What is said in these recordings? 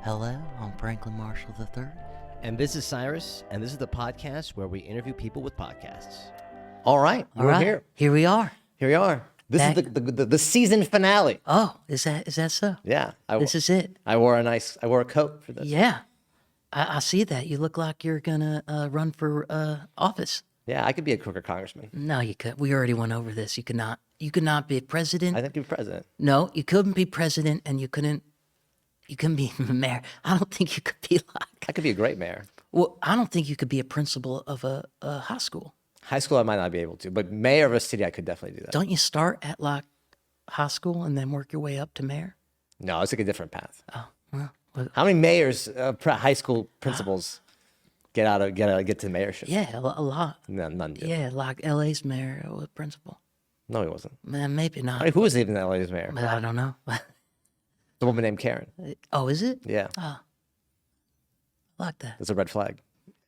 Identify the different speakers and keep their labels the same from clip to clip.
Speaker 1: Hello, I'm Franklin Marshall III.
Speaker 2: And this is Cyrus, and this is the podcast where we interview people with podcasts. All right,
Speaker 1: All
Speaker 2: we're
Speaker 1: right,
Speaker 2: here.
Speaker 1: Here we are.
Speaker 2: Here we are. This is the season finale.
Speaker 1: Oh, is that so?
Speaker 2: Yeah,
Speaker 1: This is it.
Speaker 2: I wore a coat for this.
Speaker 1: Yeah, I see that. You look like you're gonna run for office.
Speaker 2: Yeah, I could be a crooked congressman.
Speaker 1: No, you could. We already went over this. You could not. You could not be president.
Speaker 2: I think you're president.
Speaker 1: No, you couldn't be president, and you couldn't. You couldn't be mayor. I don't think you could be like.
Speaker 2: I could be a great mayor.
Speaker 1: Well, I don't think you could be a principal of a high school.
Speaker 2: High school, I might not be able to, but mayor of a city, I could definitely do that.
Speaker 1: Don't you start at like high school and then work your way up to mayor?
Speaker 2: No, it's like a different path.
Speaker 1: Oh, well.
Speaker 2: How many mayors, high school principals, get to the mayorship?
Speaker 1: Yeah, a lot.
Speaker 2: No, none did.
Speaker 1: Yeah, like LA's mayor or principal.
Speaker 2: No, he wasn't.
Speaker 1: Man, maybe not.
Speaker 2: I mean, who was even LA's mayor?
Speaker 1: But I don't know.
Speaker 2: The woman named Karen.
Speaker 1: Oh, is it?
Speaker 2: Yeah,
Speaker 1: I like that.
Speaker 2: that's a red flag.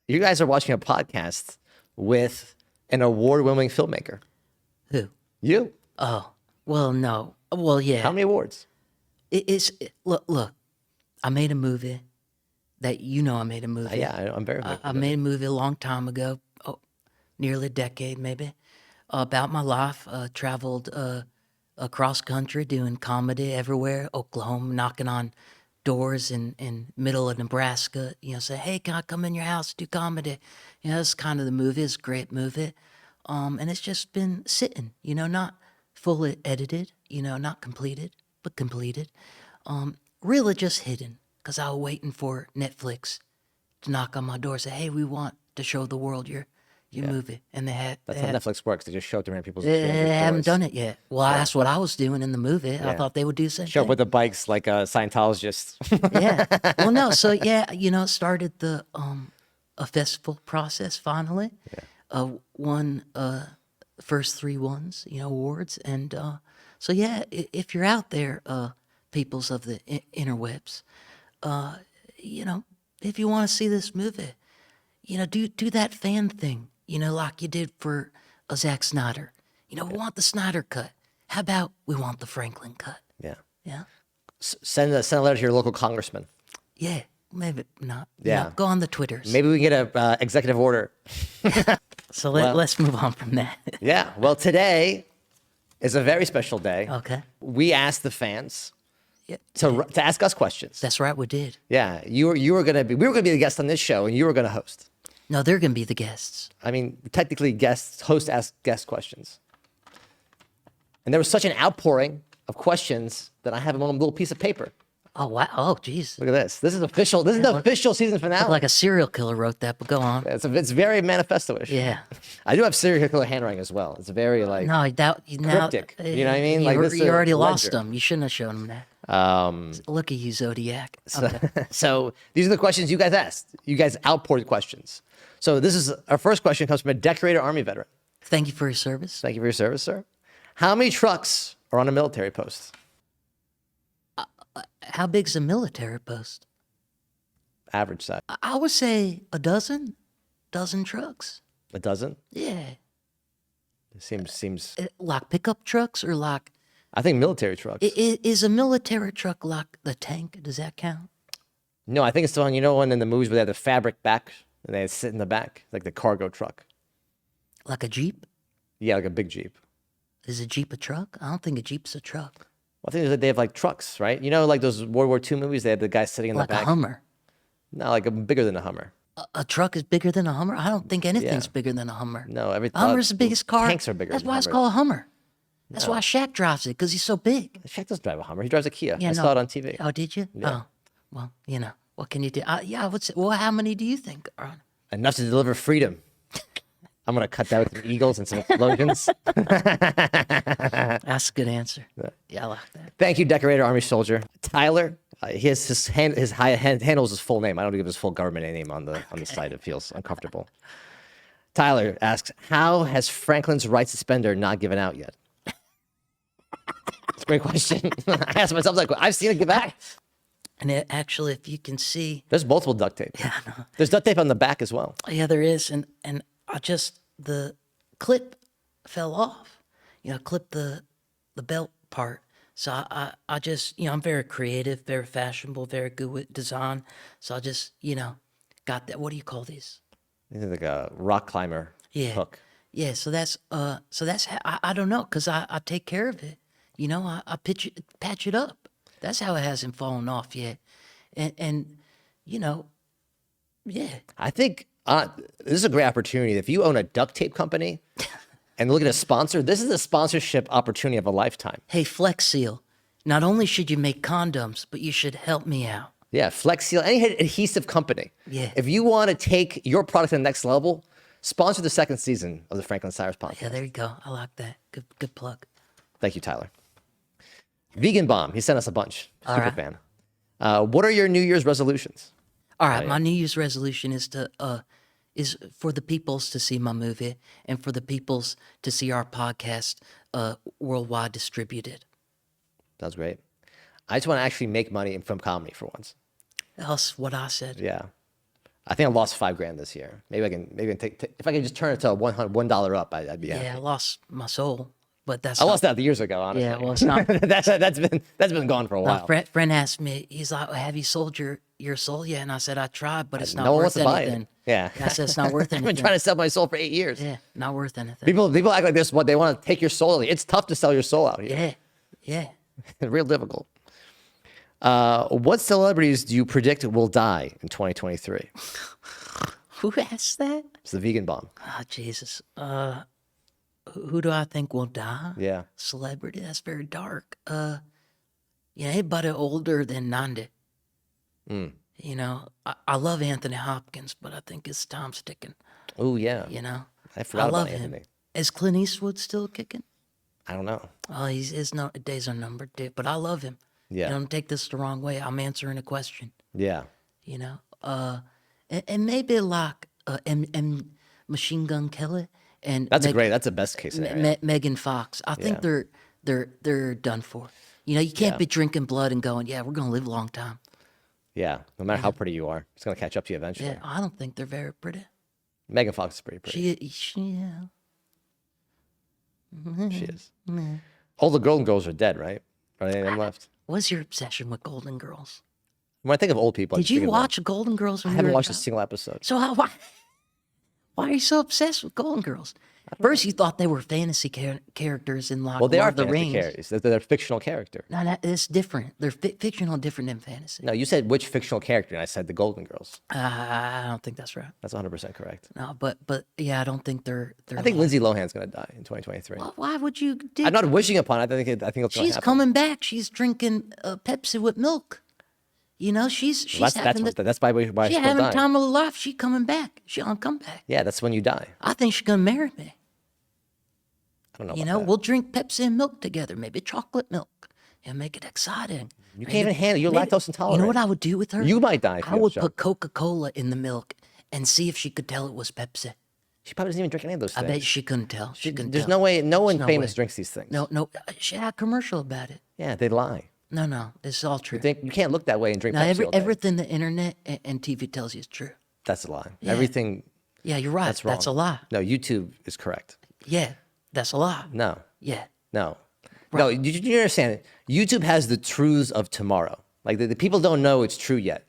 Speaker 2: You guys are watching a podcast with an award-winning filmmaker.
Speaker 1: Who?
Speaker 2: You.
Speaker 1: Oh, well, no. Well, yeah.
Speaker 2: How many awards?
Speaker 1: Look, I made a movie that I made a movie.
Speaker 2: Yeah, I'm very.
Speaker 1: I made a movie a long time ago, nearly a decade maybe, about my life. Traveled across country doing comedy everywhere, Oklahoma, knocking on doors in middle of Nebraska. Say, hey, can I come in your house do comedy? That's kind of the movie. It's a great movie, and it's just been sitting. Not fully edited. Not completed, but completed. Really just hidden. Because I was waiting for Netflix to knock on my door and say, hey, we want to show the world your movie. And they had...
Speaker 2: That's how Netflix works. They just show it to random people's
Speaker 1: They haven't done it yet. Well, that's what I was doing in the movie.
Speaker 2: Yeah.
Speaker 1: I thought they would do the same
Speaker 2: Show up
Speaker 1: thing.
Speaker 2: with the bikes like a Scientologist.
Speaker 1: Yeah. Well, no. So, yeah, it started a festival process finally. Yeah. Won first 3 ones, awards. And so, yeah, if you're out there, peoples of the interwebs, if you want to see this movie, do that fan thing, like you did for Zack Snyder. We want the Snyder cut. How about we want the Franklin cut?
Speaker 2: Yeah.
Speaker 1: Yeah.
Speaker 2: Send a letter to your local congressman.
Speaker 1: Yeah. Maybe not.
Speaker 2: Yeah.
Speaker 1: Go on the Twitters.
Speaker 2: Maybe we can get a executive order.
Speaker 1: So let's move on from that.
Speaker 2: Yeah. Well, today is a very special day.
Speaker 1: Okay.
Speaker 2: We asked the fans
Speaker 1: Yeah.
Speaker 2: to ask us questions.
Speaker 1: That's right. We did.
Speaker 2: Yeah. We were gonna be the guest on this show, and you were gonna host.
Speaker 1: No, they're going to be the guests.
Speaker 2: I mean, technically, host ask guest questions. And there was such an outpouring of questions that I have them on a little piece of paper.
Speaker 1: Oh, wow. Oh, geez.
Speaker 2: Look at this. This is official. This is the official season finale.
Speaker 1: Like a serial killer wrote that, but go on.
Speaker 2: It's very manifesto-ish.
Speaker 1: Yeah.
Speaker 2: I do have serial killer handwriting as well. It's very like
Speaker 1: No,
Speaker 2: cryptic. You know what I mean?
Speaker 1: You,
Speaker 2: Like this.
Speaker 1: you already lost
Speaker 2: ledger.
Speaker 1: them. You shouldn't have shown them that. Look at you, Zodiac.
Speaker 2: So these are the questions you guys asked. You guys outpoured questions. So this is our first question comes from a decorated Army veteran.
Speaker 1: Thank you for your service.
Speaker 2: Thank you for your service, sir. How many trucks are on a military post?
Speaker 1: How big's a military post?
Speaker 2: Average size.
Speaker 1: I would say a dozen trucks.
Speaker 2: A dozen?
Speaker 1: Yeah.
Speaker 2: It seems.
Speaker 1: Like pickup trucks or like,
Speaker 2: I think military trucks.
Speaker 1: is a military truck like the tank? Does that count?
Speaker 2: No, I think it's the one, one in the movies where they have the fabric back and they sit in the back, like the cargo truck.
Speaker 1: Like a Jeep?
Speaker 2: Yeah, like a big Jeep.
Speaker 1: Is a Jeep a truck? I don't think a Jeep's a truck.
Speaker 2: Well, I think they have like trucks, right? Like those World War II movies, they have the guy sitting in
Speaker 1: Like
Speaker 2: the back.
Speaker 1: a Hummer.
Speaker 2: No, like bigger than a Hummer.
Speaker 1: A truck is bigger than a Hummer? I don't think anything's bigger than a Hummer.
Speaker 2: No,
Speaker 1: A Hummer's the biggest car.
Speaker 2: Tanks are bigger.
Speaker 1: That's
Speaker 2: than
Speaker 1: why it's
Speaker 2: Hummers.
Speaker 1: called a Hummer. That's why Shaq drives it, because he's so big.
Speaker 2: Shaq doesn't drive a Hummer. He drives a Kia.
Speaker 1: Yeah,
Speaker 2: I
Speaker 1: no.
Speaker 2: saw it on TV.
Speaker 1: Oh, did you?
Speaker 2: Yeah.
Speaker 1: Oh, well, what can you do? Yeah, I would say, well, how many do you think are on?
Speaker 2: Enough to deliver freedom. I'm going to cut that with some eagles and some explosions.
Speaker 1: That's a good answer. Yeah, I like that.
Speaker 2: Thank you, decorated Army soldier. Tyler, he has his handles his full name. I don't give his full government name on the site. It feels uncomfortable. Tyler asks, how has Franklin's right suspender not given out yet? It's a great question. I asked myself, like, I've seen it give out.
Speaker 1: And actually, if you can see,
Speaker 2: There's multiple duct tape.
Speaker 1: yeah, no,
Speaker 2: There's duct tape on the back as well.
Speaker 1: yeah, there is, and the clip fell off. Clip the belt part So I just, I'm very creative, very fashionable, very good with design. So I just, got that. What do you call these?
Speaker 2: This is like a rock climber
Speaker 1: Yeah.
Speaker 2: hook.
Speaker 1: Yeah. So that's how, I don't know. Cause I take care of it. I patch it up. That's how it hasn't fallen off yet. And, you know, yeah.
Speaker 2: I think this is a great opportunity. If you own a duct tape company and look at a sponsor, this is a sponsorship opportunity of a lifetime.
Speaker 1: Hey, Flex Seal, not only should you make condoms, but you should help me out.
Speaker 2: Yeah, Flex Seal, any adhesive company.
Speaker 1: Yeah.
Speaker 2: If you want to take your product to the next level, sponsor the second season of the Franklin Cyrus podcast.
Speaker 1: Yeah, there you go. I like that. Good plug.
Speaker 2: Thank you, Tyler. Vegan Bomb, he sent us a bunch.
Speaker 1: All
Speaker 2: Super
Speaker 1: right.
Speaker 2: fan. What are your New Year's resolutions?
Speaker 1: All right, my New Year's resolution is for the peoples to see my movie and for the peoples to see our podcast worldwide distributed.
Speaker 2: Sounds great. I just want to actually make money from comedy for once.
Speaker 1: That's what I said.
Speaker 2: Yeah. I think I lost $5,000 this year. Maybe I can take if I can just turn it to $1 up, I'd be happy.
Speaker 1: Yeah, I lost my soul, but that's
Speaker 2: I lost that years ago, honestly.
Speaker 1: Yeah, well, it's not.
Speaker 2: that's been gone for a
Speaker 1: My
Speaker 2: while.
Speaker 1: friend asked me, he's like, "Have you sold your soul yet?" And I said, "I tried, but it's not
Speaker 2: No one
Speaker 1: worth
Speaker 2: wants to buy
Speaker 1: anything."
Speaker 2: it. Yeah.
Speaker 1: I said, "It's not worth
Speaker 2: I've
Speaker 1: anything."
Speaker 2: been trying to sell my soul for 8 years.
Speaker 1: Yeah, not worth anything.
Speaker 2: People act like this. What they want to take your soul. It's tough to sell your soul out here.
Speaker 1: Yeah.
Speaker 2: Real difficult. What celebrities do you predict will die in 2023?
Speaker 1: Who asked that?
Speaker 2: It's the vegan bomb.
Speaker 1: Oh, Jesus. Who do I think will die?
Speaker 2: Yeah.
Speaker 1: Celebrity? That's very dark. Anybody older than 90. I love Anthony Hopkins, but I think his time's ticking.
Speaker 2: Oh yeah. I forgot
Speaker 1: love
Speaker 2: about Anthony.
Speaker 1: him. Is Clint Eastwood still kicking?
Speaker 2: I don't know.
Speaker 1: Oh, his days are numbered, dude. But I love him.
Speaker 2: Yeah.
Speaker 1: Don't take this the wrong way. I'm answering a question.
Speaker 2: Yeah.
Speaker 1: And maybe like Machine Gun Kelly and
Speaker 2: That's the best case scenario.
Speaker 1: Megan Fox. I think
Speaker 2: Yeah.
Speaker 1: they're done for. You can't
Speaker 2: Yeah.
Speaker 1: be drinking blood and going, yeah, we're gonna live a long time.
Speaker 2: Yeah. No matter how pretty you are, it's gonna catch up to you eventually.
Speaker 1: Yeah, I don't think they're very pretty.
Speaker 2: Megan Fox is pretty pretty.
Speaker 1: Yeah.
Speaker 2: She is. All the Golden Girls are dead, right? Are there any of them left?
Speaker 1: What's your obsession with Golden Girls?
Speaker 2: When I think of old people, I
Speaker 1: Did
Speaker 2: just
Speaker 1: you
Speaker 2: think of them.
Speaker 1: watch Golden Girls when
Speaker 2: I
Speaker 1: you
Speaker 2: haven't
Speaker 1: were
Speaker 2: watched a
Speaker 1: child?
Speaker 2: single episode.
Speaker 1: So why are you so obsessed with Golden Girls? First, you thought they were fantasy characters in like
Speaker 2: Well, they
Speaker 1: Lord
Speaker 2: are
Speaker 1: of the
Speaker 2: fantasy
Speaker 1: Rings.
Speaker 2: characters. They're a fictional character.
Speaker 1: No, it's different. They're fictional, different than fantasy.
Speaker 2: No, you said which fictional character, and I said the Golden Girls.
Speaker 1: I don't think that's right.
Speaker 2: That's 100% correct.
Speaker 1: No, but yeah, I don't think they're.
Speaker 2: I think Lindsay Lohan's gonna die in 2023.
Speaker 1: Why would you?
Speaker 2: I'm not wishing upon it. I think it's gonna
Speaker 1: She's
Speaker 2: happen.
Speaker 1: coming back. She's drinking Pepsi with milk. She's
Speaker 2: Well,
Speaker 1: having
Speaker 2: that's why
Speaker 1: she's
Speaker 2: she's
Speaker 1: having
Speaker 2: dying.
Speaker 1: time of her life. She coming back. She on comeback.
Speaker 2: Yeah, that's when you die.
Speaker 1: I think she's gonna marry me.
Speaker 2: I don't know. About that.
Speaker 1: We'll drink Pepsi and milk together. Maybe chocolate milk, and make it exciting.
Speaker 2: You can't even handle. You're lactose intolerant.
Speaker 1: You know what I would do with her?
Speaker 2: You might die. If
Speaker 1: I
Speaker 2: you
Speaker 1: would
Speaker 2: have
Speaker 1: put Coca-Cola in the milk and see if she could tell it was Pepsi.
Speaker 2: She probably doesn't even drink any of those
Speaker 1: I
Speaker 2: things.
Speaker 1: bet she couldn't tell. She couldn't
Speaker 2: There's
Speaker 1: tell.
Speaker 2: no way. No one
Speaker 1: no
Speaker 2: famous
Speaker 1: way.
Speaker 2: drinks these things.
Speaker 1: No. She had a commercial about it.
Speaker 2: Yeah, they lie.
Speaker 1: No. This is all true.
Speaker 2: You can't look that way and drink
Speaker 1: Now,
Speaker 2: Pepsi all day.
Speaker 1: everything the internet and TV tells you is true.
Speaker 2: That's a lie. Everything.
Speaker 1: Yeah, you're right.
Speaker 2: That's wrong.
Speaker 1: That's a lie.
Speaker 2: No, YouTube is correct.
Speaker 1: Yeah, that's a lie.
Speaker 2: No.
Speaker 1: Yeah.
Speaker 2: No. No, you understand it. YouTube has the truths of tomorrow. Like the people don't know it's true yet.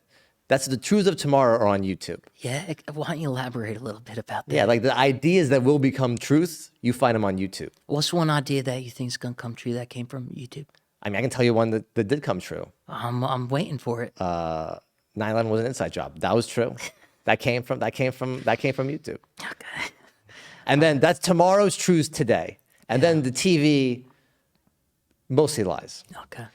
Speaker 2: That's the truths of tomorrow are on YouTube.
Speaker 1: Yeah. Why don't you elaborate a little bit about that?
Speaker 2: Yeah, like the ideas that will become truth, you find them on YouTube.
Speaker 1: What's one idea that you think is gonna come true that came from YouTube?
Speaker 2: I mean, I can tell you one that did come true.
Speaker 1: I'm waiting for it.
Speaker 2: 9/11 was an inside job. That was true. that came from YouTube.
Speaker 1: Okay.
Speaker 2: And then that's tomorrow's truths today. And then the TV mostly lies.
Speaker 1: Okay.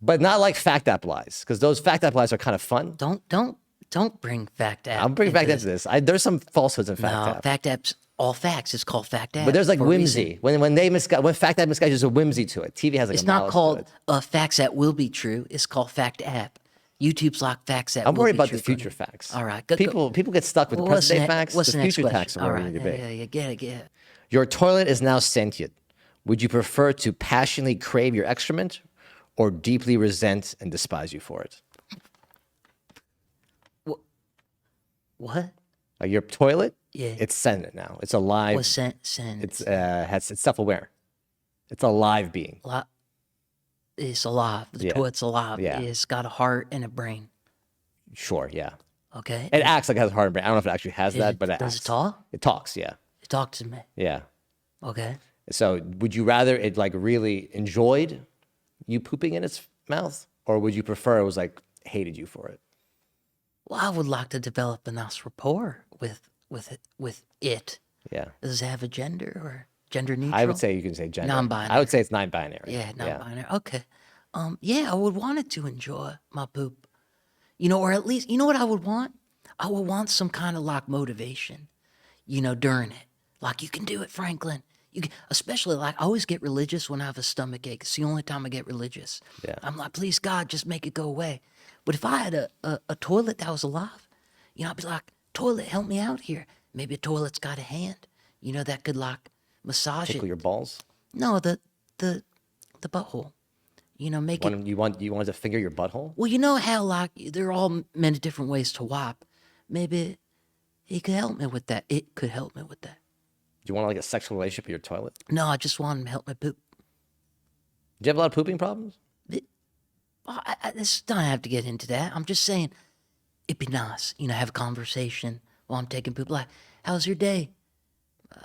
Speaker 2: But not like Fact App lies, because those Fact App lies are kind of fun.
Speaker 1: Don't bring Fact App.
Speaker 2: I'm bringing back into this. There's some falsehoods in Fact
Speaker 1: No,
Speaker 2: App.
Speaker 1: Fact App's all facts. It's called Fact App.
Speaker 2: But there's like
Speaker 1: for a
Speaker 2: whimsy.
Speaker 1: reason.
Speaker 2: When Fact App misguides, there's a whimsy to it. TV has like
Speaker 1: It's
Speaker 2: a
Speaker 1: not
Speaker 2: malice to
Speaker 1: called
Speaker 2: it.
Speaker 1: Facts That Will Be True. It's called Fact App. YouTube's like Facts That
Speaker 2: I'm
Speaker 1: Will
Speaker 2: worried
Speaker 1: Be
Speaker 2: about
Speaker 1: True
Speaker 2: the
Speaker 1: for
Speaker 2: future
Speaker 1: me.
Speaker 2: facts.
Speaker 1: All right.
Speaker 2: People get stuck with the
Speaker 1: What's
Speaker 2: present day
Speaker 1: the
Speaker 2: facts.
Speaker 1: What's
Speaker 2: The
Speaker 1: the next
Speaker 2: future
Speaker 1: question?
Speaker 2: facts are
Speaker 1: All
Speaker 2: where we
Speaker 1: right.
Speaker 2: need to be.
Speaker 1: Yeah, get it.
Speaker 2: Your toilet is now sentient. Would you prefer to passionately crave your excrement or deeply resent and despise you for it?
Speaker 1: What?
Speaker 2: Like your toilet,
Speaker 1: Yeah.
Speaker 2: it's sentient now. It's alive.
Speaker 1: What's sentence?
Speaker 2: It's self-aware. It's a live being.
Speaker 1: is alive. The
Speaker 2: Yeah.
Speaker 1: toilet's alive.
Speaker 2: Yeah.
Speaker 1: It's got a heart and a brain.
Speaker 2: Sure, yeah.
Speaker 1: Okay.
Speaker 2: It acts like it has a heart and brain. I don't know if it actually has that, but it
Speaker 1: does
Speaker 2: acts.
Speaker 1: it talk?
Speaker 2: It talks, yeah.
Speaker 1: It talks to me.
Speaker 2: Yeah.
Speaker 1: Okay.
Speaker 2: So would you rather it like really enjoyed you pooping in its mouth, or would you prefer it was like hated you for it?
Speaker 1: Well, I would like to develop a nice rapport with it.
Speaker 2: Yeah.
Speaker 1: Does it have a gender or gender neutral?
Speaker 2: I would say you can say gender.
Speaker 1: Non-binary.
Speaker 2: I would say it's non-binary.
Speaker 1: Yeah, non-binary. Okay. Yeah, I would want it to enjoy my poop. You know, or at least, you know what I would want? I would want some kind of like motivation, you know, during it. Like, you can do it, Franklin. You can, especially like, I always get religious when I have a stomach ache. It's the only time I get religious.
Speaker 2: Yeah.
Speaker 1: I'm like, please God, just make it go away. But if I had a toilet that was alive, you know, I'd be like, toilet, help me out here. Maybe a toilet's got a hand, you know, that could like massage
Speaker 2: Tickle
Speaker 1: it.
Speaker 2: your balls.
Speaker 1: No, the butthole. You know, make it.
Speaker 2: You wanted to finger your butthole?
Speaker 1: Well, you know how like there are all many different ways to wipe. Maybe he could help me with that. It could help me with that.
Speaker 2: Do you want like a sexual relationship with your toilet?
Speaker 1: No, I just want him to help me poop.
Speaker 2: Do you have a lot of pooping problems?
Speaker 1: This don't have to get into that. I'm just saying, it'd be nice, you know, have a conversation while I'm taking poop. Like, how's your day?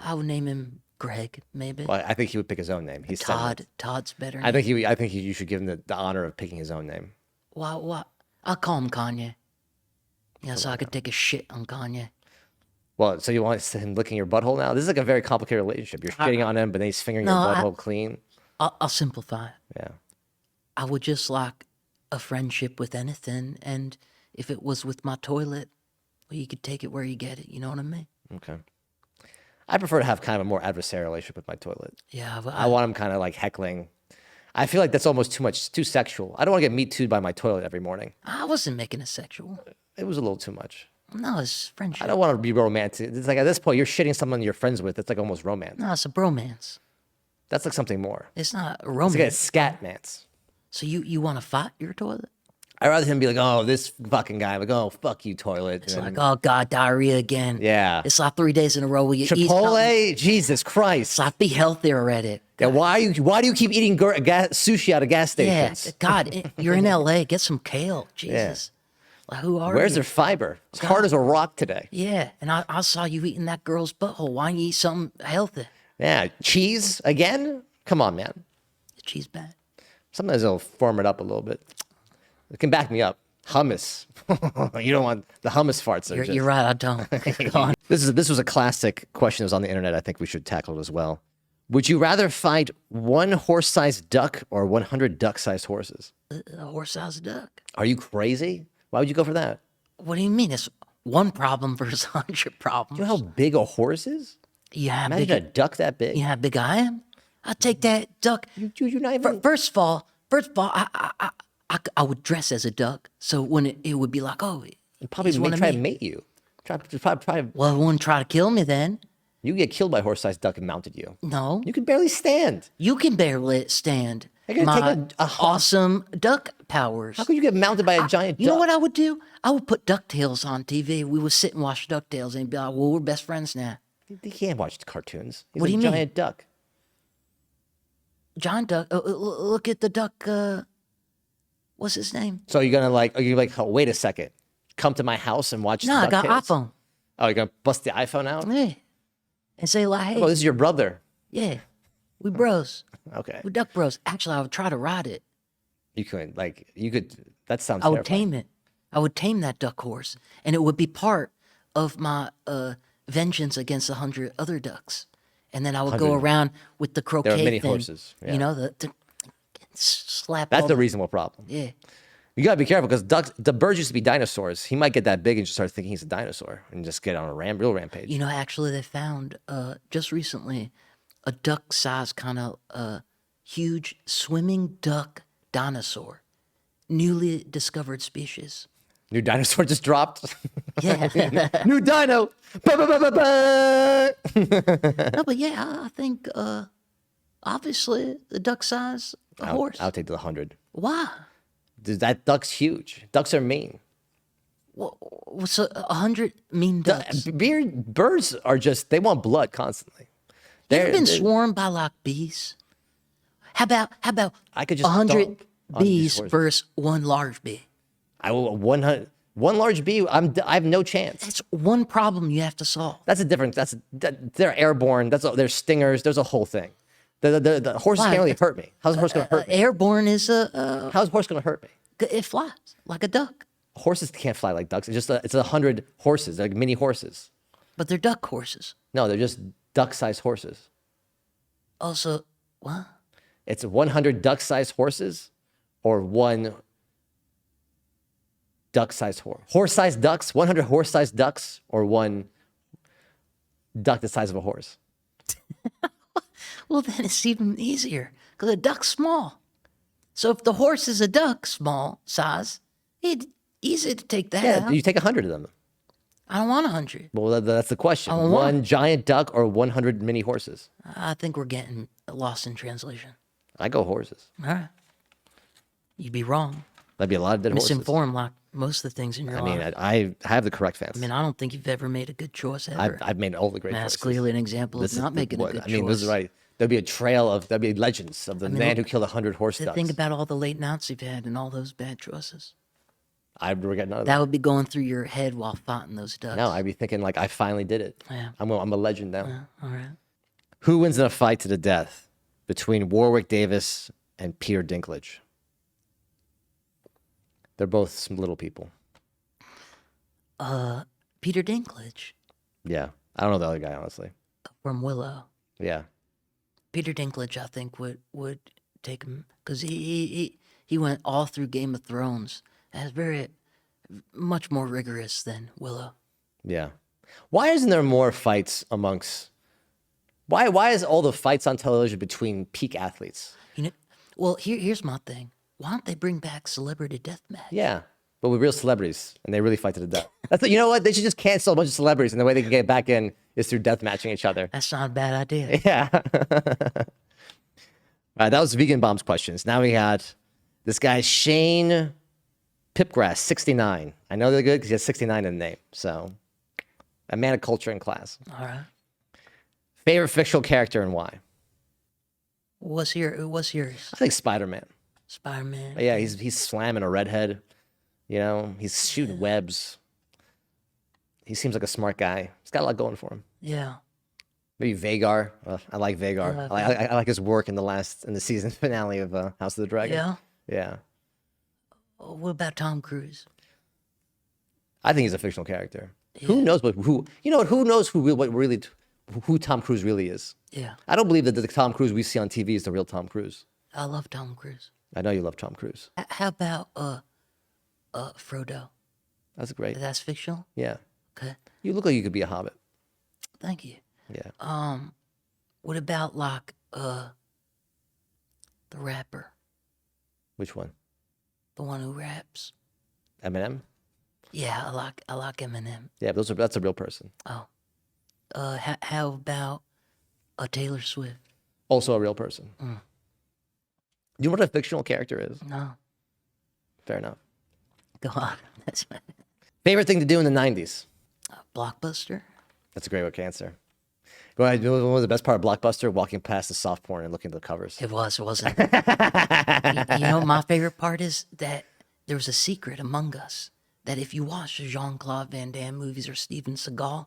Speaker 1: I would name him Greg, maybe.
Speaker 2: Well, I think he would pick his own name. He's
Speaker 1: Todd. Todd's better.
Speaker 2: I think you should give him the honor of picking his own name.
Speaker 1: Why? I'll call him Kanye. Yeah, so I could take a shit on Kanye.
Speaker 2: Well, so you want him licking your butthole now? This is like a very complicated relationship. You're shitting on him, but then he's fingering your butthole clean.
Speaker 1: I'll simplify it.
Speaker 2: Yeah.
Speaker 1: I would just like a friendship with anything, and if it was with my toilet, well, you could take it where you get it. You know what I mean?
Speaker 2: Okay. I prefer to have kind of a more adversarial relationship with my toilet.
Speaker 1: Yeah, but
Speaker 2: I want him kind of like heckling. I feel like that's almost too much. It's too sexual. I don't want to get me too'd by my toilet every morning.
Speaker 1: I wasn't making it sexual.
Speaker 2: It was a little too much.
Speaker 1: No, it's friendship.
Speaker 2: I don't want to be romantic. It's like at this point, you're shitting someone you're friends with. It's like almost romance.
Speaker 1: No, it's a bromance.
Speaker 2: That's like something more.
Speaker 1: It's not a
Speaker 2: It's like a
Speaker 1: romance.
Speaker 2: scatmance.
Speaker 1: So you want to fight your toilet?
Speaker 2: I'd rather him be like, oh, this fucking guy. Like, oh, fuck you, toilet.
Speaker 1: It's like, oh God, diarrhea again.
Speaker 2: Yeah.
Speaker 1: It's like 3 days in a row where you eat something.
Speaker 2: Chipotle? Jesus Christ.
Speaker 1: It's like, be healthy already.
Speaker 2: Yeah, why do you keep eating sushi out of gas
Speaker 1: Yeah,
Speaker 2: stations?
Speaker 1: God, you're in LA. Get some kale. Jesus. Like, who are
Speaker 2: Where's
Speaker 1: you?
Speaker 2: their fiber? It's hard as a rock today.
Speaker 1: Yeah, and I saw you eating that girl's butthole. Why don't you eat something healthy?
Speaker 2: Yeah, cheese again? Come on, man.
Speaker 1: The cheese bad.
Speaker 2: Sometimes it'll form it up a little bit. It can back me up. Hummus. You don't want the hummus farts.
Speaker 1: You're right. I don't. Go on.
Speaker 2: This was a classic question that was on the internet. I think we should tackle it as well. Would you rather fight one horse-sized duck or 100 duck-sized horses?
Speaker 1: A horse-sized duck.
Speaker 2: Are you crazy? Why would you go for that?
Speaker 1: What do you mean? It's one problem versus 100 problems.
Speaker 2: You know how big a horse is?
Speaker 1: Yeah,
Speaker 2: Imagine
Speaker 1: big.
Speaker 2: a duck that big.
Speaker 1: You know how big I am? I'll take that duck.
Speaker 2: You're not even...
Speaker 1: First of all, I would dress as a duck, so when it would be like, oh,
Speaker 2: Probably
Speaker 1: he's one of
Speaker 2: try
Speaker 1: me.
Speaker 2: to mate you. Try.
Speaker 1: Well, it wouldn't try to kill me then.
Speaker 2: You get killed by a horse-sized duck and mounted you.
Speaker 1: No,
Speaker 2: You can barely stand.
Speaker 1: you can barely stand
Speaker 2: You're
Speaker 1: my
Speaker 2: gonna take a
Speaker 1: awesome duck powers.
Speaker 2: How could you get mounted by a giant duck?
Speaker 1: You know what I would do? I would put DuckTales on TV. We would sit and watch DuckTales and be like, well, we're best friends now.
Speaker 2: You can't watch cartoons. He's
Speaker 1: What
Speaker 2: a
Speaker 1: do you mean?
Speaker 2: giant duck.
Speaker 1: Giant duck. Look at the duck. What's his name?
Speaker 2: So you're gonna like? Are you like? Oh, wait a second. Come to my house and watch.
Speaker 1: No, I got
Speaker 2: DuckTales?
Speaker 1: iPhone.
Speaker 2: Oh, you're gonna bust the iPhone out?
Speaker 1: Yeah. And say like, hey,
Speaker 2: Oh, this is your brother.
Speaker 1: yeah, we bros.
Speaker 2: Okay.
Speaker 1: We duck bros. Actually, I would try to ride it.
Speaker 2: You could like. You could. That sounds.
Speaker 1: I would
Speaker 2: terrifying.
Speaker 1: tame it. I would tame that duck horse, and it would be part of my vengeance against 100 other ducks. And then I would go
Speaker 2: 100.
Speaker 1: around with the croquet
Speaker 2: many
Speaker 1: thing.
Speaker 2: horses, yeah.
Speaker 1: You know, the slap.
Speaker 2: That's
Speaker 1: all
Speaker 2: the reasonable problem.
Speaker 1: Yeah.
Speaker 2: You gotta be careful because ducks. The birds used to be dinosaurs. He might get that big and just start thinking he's a dinosaur and just get on a real rampage.
Speaker 1: You know, actually, they found just recently a duck-sized kind of huge swimming duck dinosaur, newly discovered species.
Speaker 2: New dinosaur just dropped.
Speaker 1: Yeah.
Speaker 2: New dino. Ba, ba, ba, ba, ba.
Speaker 1: No, but yeah, I think obviously the duck size a horse.
Speaker 2: I'll take the 100.
Speaker 1: Why?
Speaker 2: That duck's huge. Ducks are mean.
Speaker 1: What's 100 mean ducks?
Speaker 2: Birds are just, they want blood constantly.
Speaker 1: You ever been
Speaker 2: they're-
Speaker 1: swarmed by like bees? How about
Speaker 2: I could
Speaker 1: a
Speaker 2: just
Speaker 1: hundred
Speaker 2: stomp on these
Speaker 1: bees
Speaker 2: horses.
Speaker 1: versus one large bee?
Speaker 2: I will 100. One large bee. I have no chance.
Speaker 1: That's one problem you have to solve.
Speaker 2: That's a different. They're airborne. There's stingers. There's a whole thing. The horses
Speaker 1: Why?
Speaker 2: can't really hurt me. How's a horse gonna hurt me?
Speaker 1: Airborne is a
Speaker 2: How's a horse gonna hurt me?
Speaker 1: it flies like a duck,
Speaker 2: Horses can't fly like ducks. It's 100 horses. They're like mini horses.
Speaker 1: but they're duck horses.
Speaker 2: No, they're just duck-sized horses.
Speaker 1: Also, what?
Speaker 2: It's 100 duck-sized horses, or one duck-sized horse. Horse-sized ducks. 100 horse-sized ducks, or one duck the size of a horse.
Speaker 1: Well, then it's even easier because a duck's small. So if the horse is a duck, small size, it's easy to take that
Speaker 2: Yeah,
Speaker 1: out.
Speaker 2: you take 100 of them.
Speaker 1: I don't want 100.
Speaker 2: Well, that's the question.
Speaker 1: want
Speaker 2: One giant duck or 100 mini horses?
Speaker 1: I think we're getting lost in translation.
Speaker 2: I go horses.
Speaker 1: All right. You'd be wrong.
Speaker 2: That'd be a lot of dead horses.
Speaker 1: Misinformed like most of the things in your
Speaker 2: I
Speaker 1: life.
Speaker 2: mean, I have the correct fence.
Speaker 1: I mean, I don't think you've ever made a good choice ever.
Speaker 2: I've made all the great
Speaker 1: That's
Speaker 2: choices.
Speaker 1: clearly an example
Speaker 2: This
Speaker 1: of
Speaker 2: is
Speaker 1: not making a good
Speaker 2: I mean,
Speaker 1: choice.
Speaker 2: this is right. There'd be legends of the man who killed 100 horse ducks.
Speaker 1: Think about all the late nights you've had and all those bad choices.
Speaker 2: I regret none of that.
Speaker 1: That would be going through your head while fighting those ducks.
Speaker 2: No, I'd be thinking like, I finally did it.
Speaker 1: Yeah.
Speaker 2: I'm a legend now.
Speaker 1: Yeah, all right.
Speaker 2: Who wins in a fight to the death between Warwick Davis and Peter Dinklage? They're both some little people.
Speaker 1: Peter Dinklage
Speaker 2: Yeah. I don't know the other guy, honestly.
Speaker 1: from Willow.
Speaker 2: Yeah.
Speaker 1: Peter Dinklage, I think, would take him because he went all through Game of Thrones. That's very much more rigorous than Willow.
Speaker 2: Yeah. Why isn't there more fights amongst... Why is all the fights on television between peak athletes?
Speaker 1: You know, well, here's my thing. Why don't they bring back Celebrity Deathmatch?
Speaker 2: Yeah. But with real celebrities, and they really fight to the death. You know what? They should just cancel a bunch of celebrities, and the way they can get back in is through death matching each other.
Speaker 1: That's not a bad idea.
Speaker 2: Yeah. All right, that was Vegan Bombs questions. Now we got this guy, Shane Pipgrass, 69. I know they're good because he has 69 in the name. So, a man of culture and class.
Speaker 1: All right.
Speaker 2: Favorite fictional character and why?
Speaker 1: What's yours?
Speaker 2: I think Spider-Man.
Speaker 1: Spider-Man.
Speaker 2: Yeah, he's slamming a redhead. You know, he's shooting webs. He seems like a smart guy. He's got a lot going for him.
Speaker 1: Yeah.
Speaker 2: Maybe Vagar. I like Vagar. I like his work in the season finale of House of the Dragon.
Speaker 1: Yeah.
Speaker 2: Yeah.
Speaker 1: Oh, what about Tom Cruise?
Speaker 2: I think he's a fictional character. Who knows who knows who Tom Cruise really is?
Speaker 1: Yeah.
Speaker 2: I don't believe that the Tom Cruise we see on TV is the real Tom Cruise.
Speaker 1: I love Tom Cruise.
Speaker 2: I know you love Tom Cruise.
Speaker 1: How about Frodo?
Speaker 2: That's great.
Speaker 1: That's fictional?
Speaker 2: Yeah.
Speaker 1: Okay.
Speaker 2: You look like you could be a hobbit.
Speaker 1: Thank you.
Speaker 2: Yeah.
Speaker 1: What about like the rapper?
Speaker 2: Which one?
Speaker 1: The one who raps?
Speaker 2: Eminem?
Speaker 1: Yeah, I like Eminem.
Speaker 2: Yeah, that's a real person.
Speaker 1: Oh. How about Taylor Swift?
Speaker 2: Also a real person. You know what a fictional character is?
Speaker 1: No.
Speaker 2: Fair enough.
Speaker 1: Go on. That's
Speaker 2: Favorite thing to do in the 90s?
Speaker 1: Blockbuster.
Speaker 2: That's a great answer. Go ahead. What was the best part of Blockbuster? Walking past the soft porn and looking at the covers.
Speaker 1: It wasn't it? You know, my favorite part is that there was a secret among us that if you watch the Jean-Claude Van Damme movies or Steven Seagal,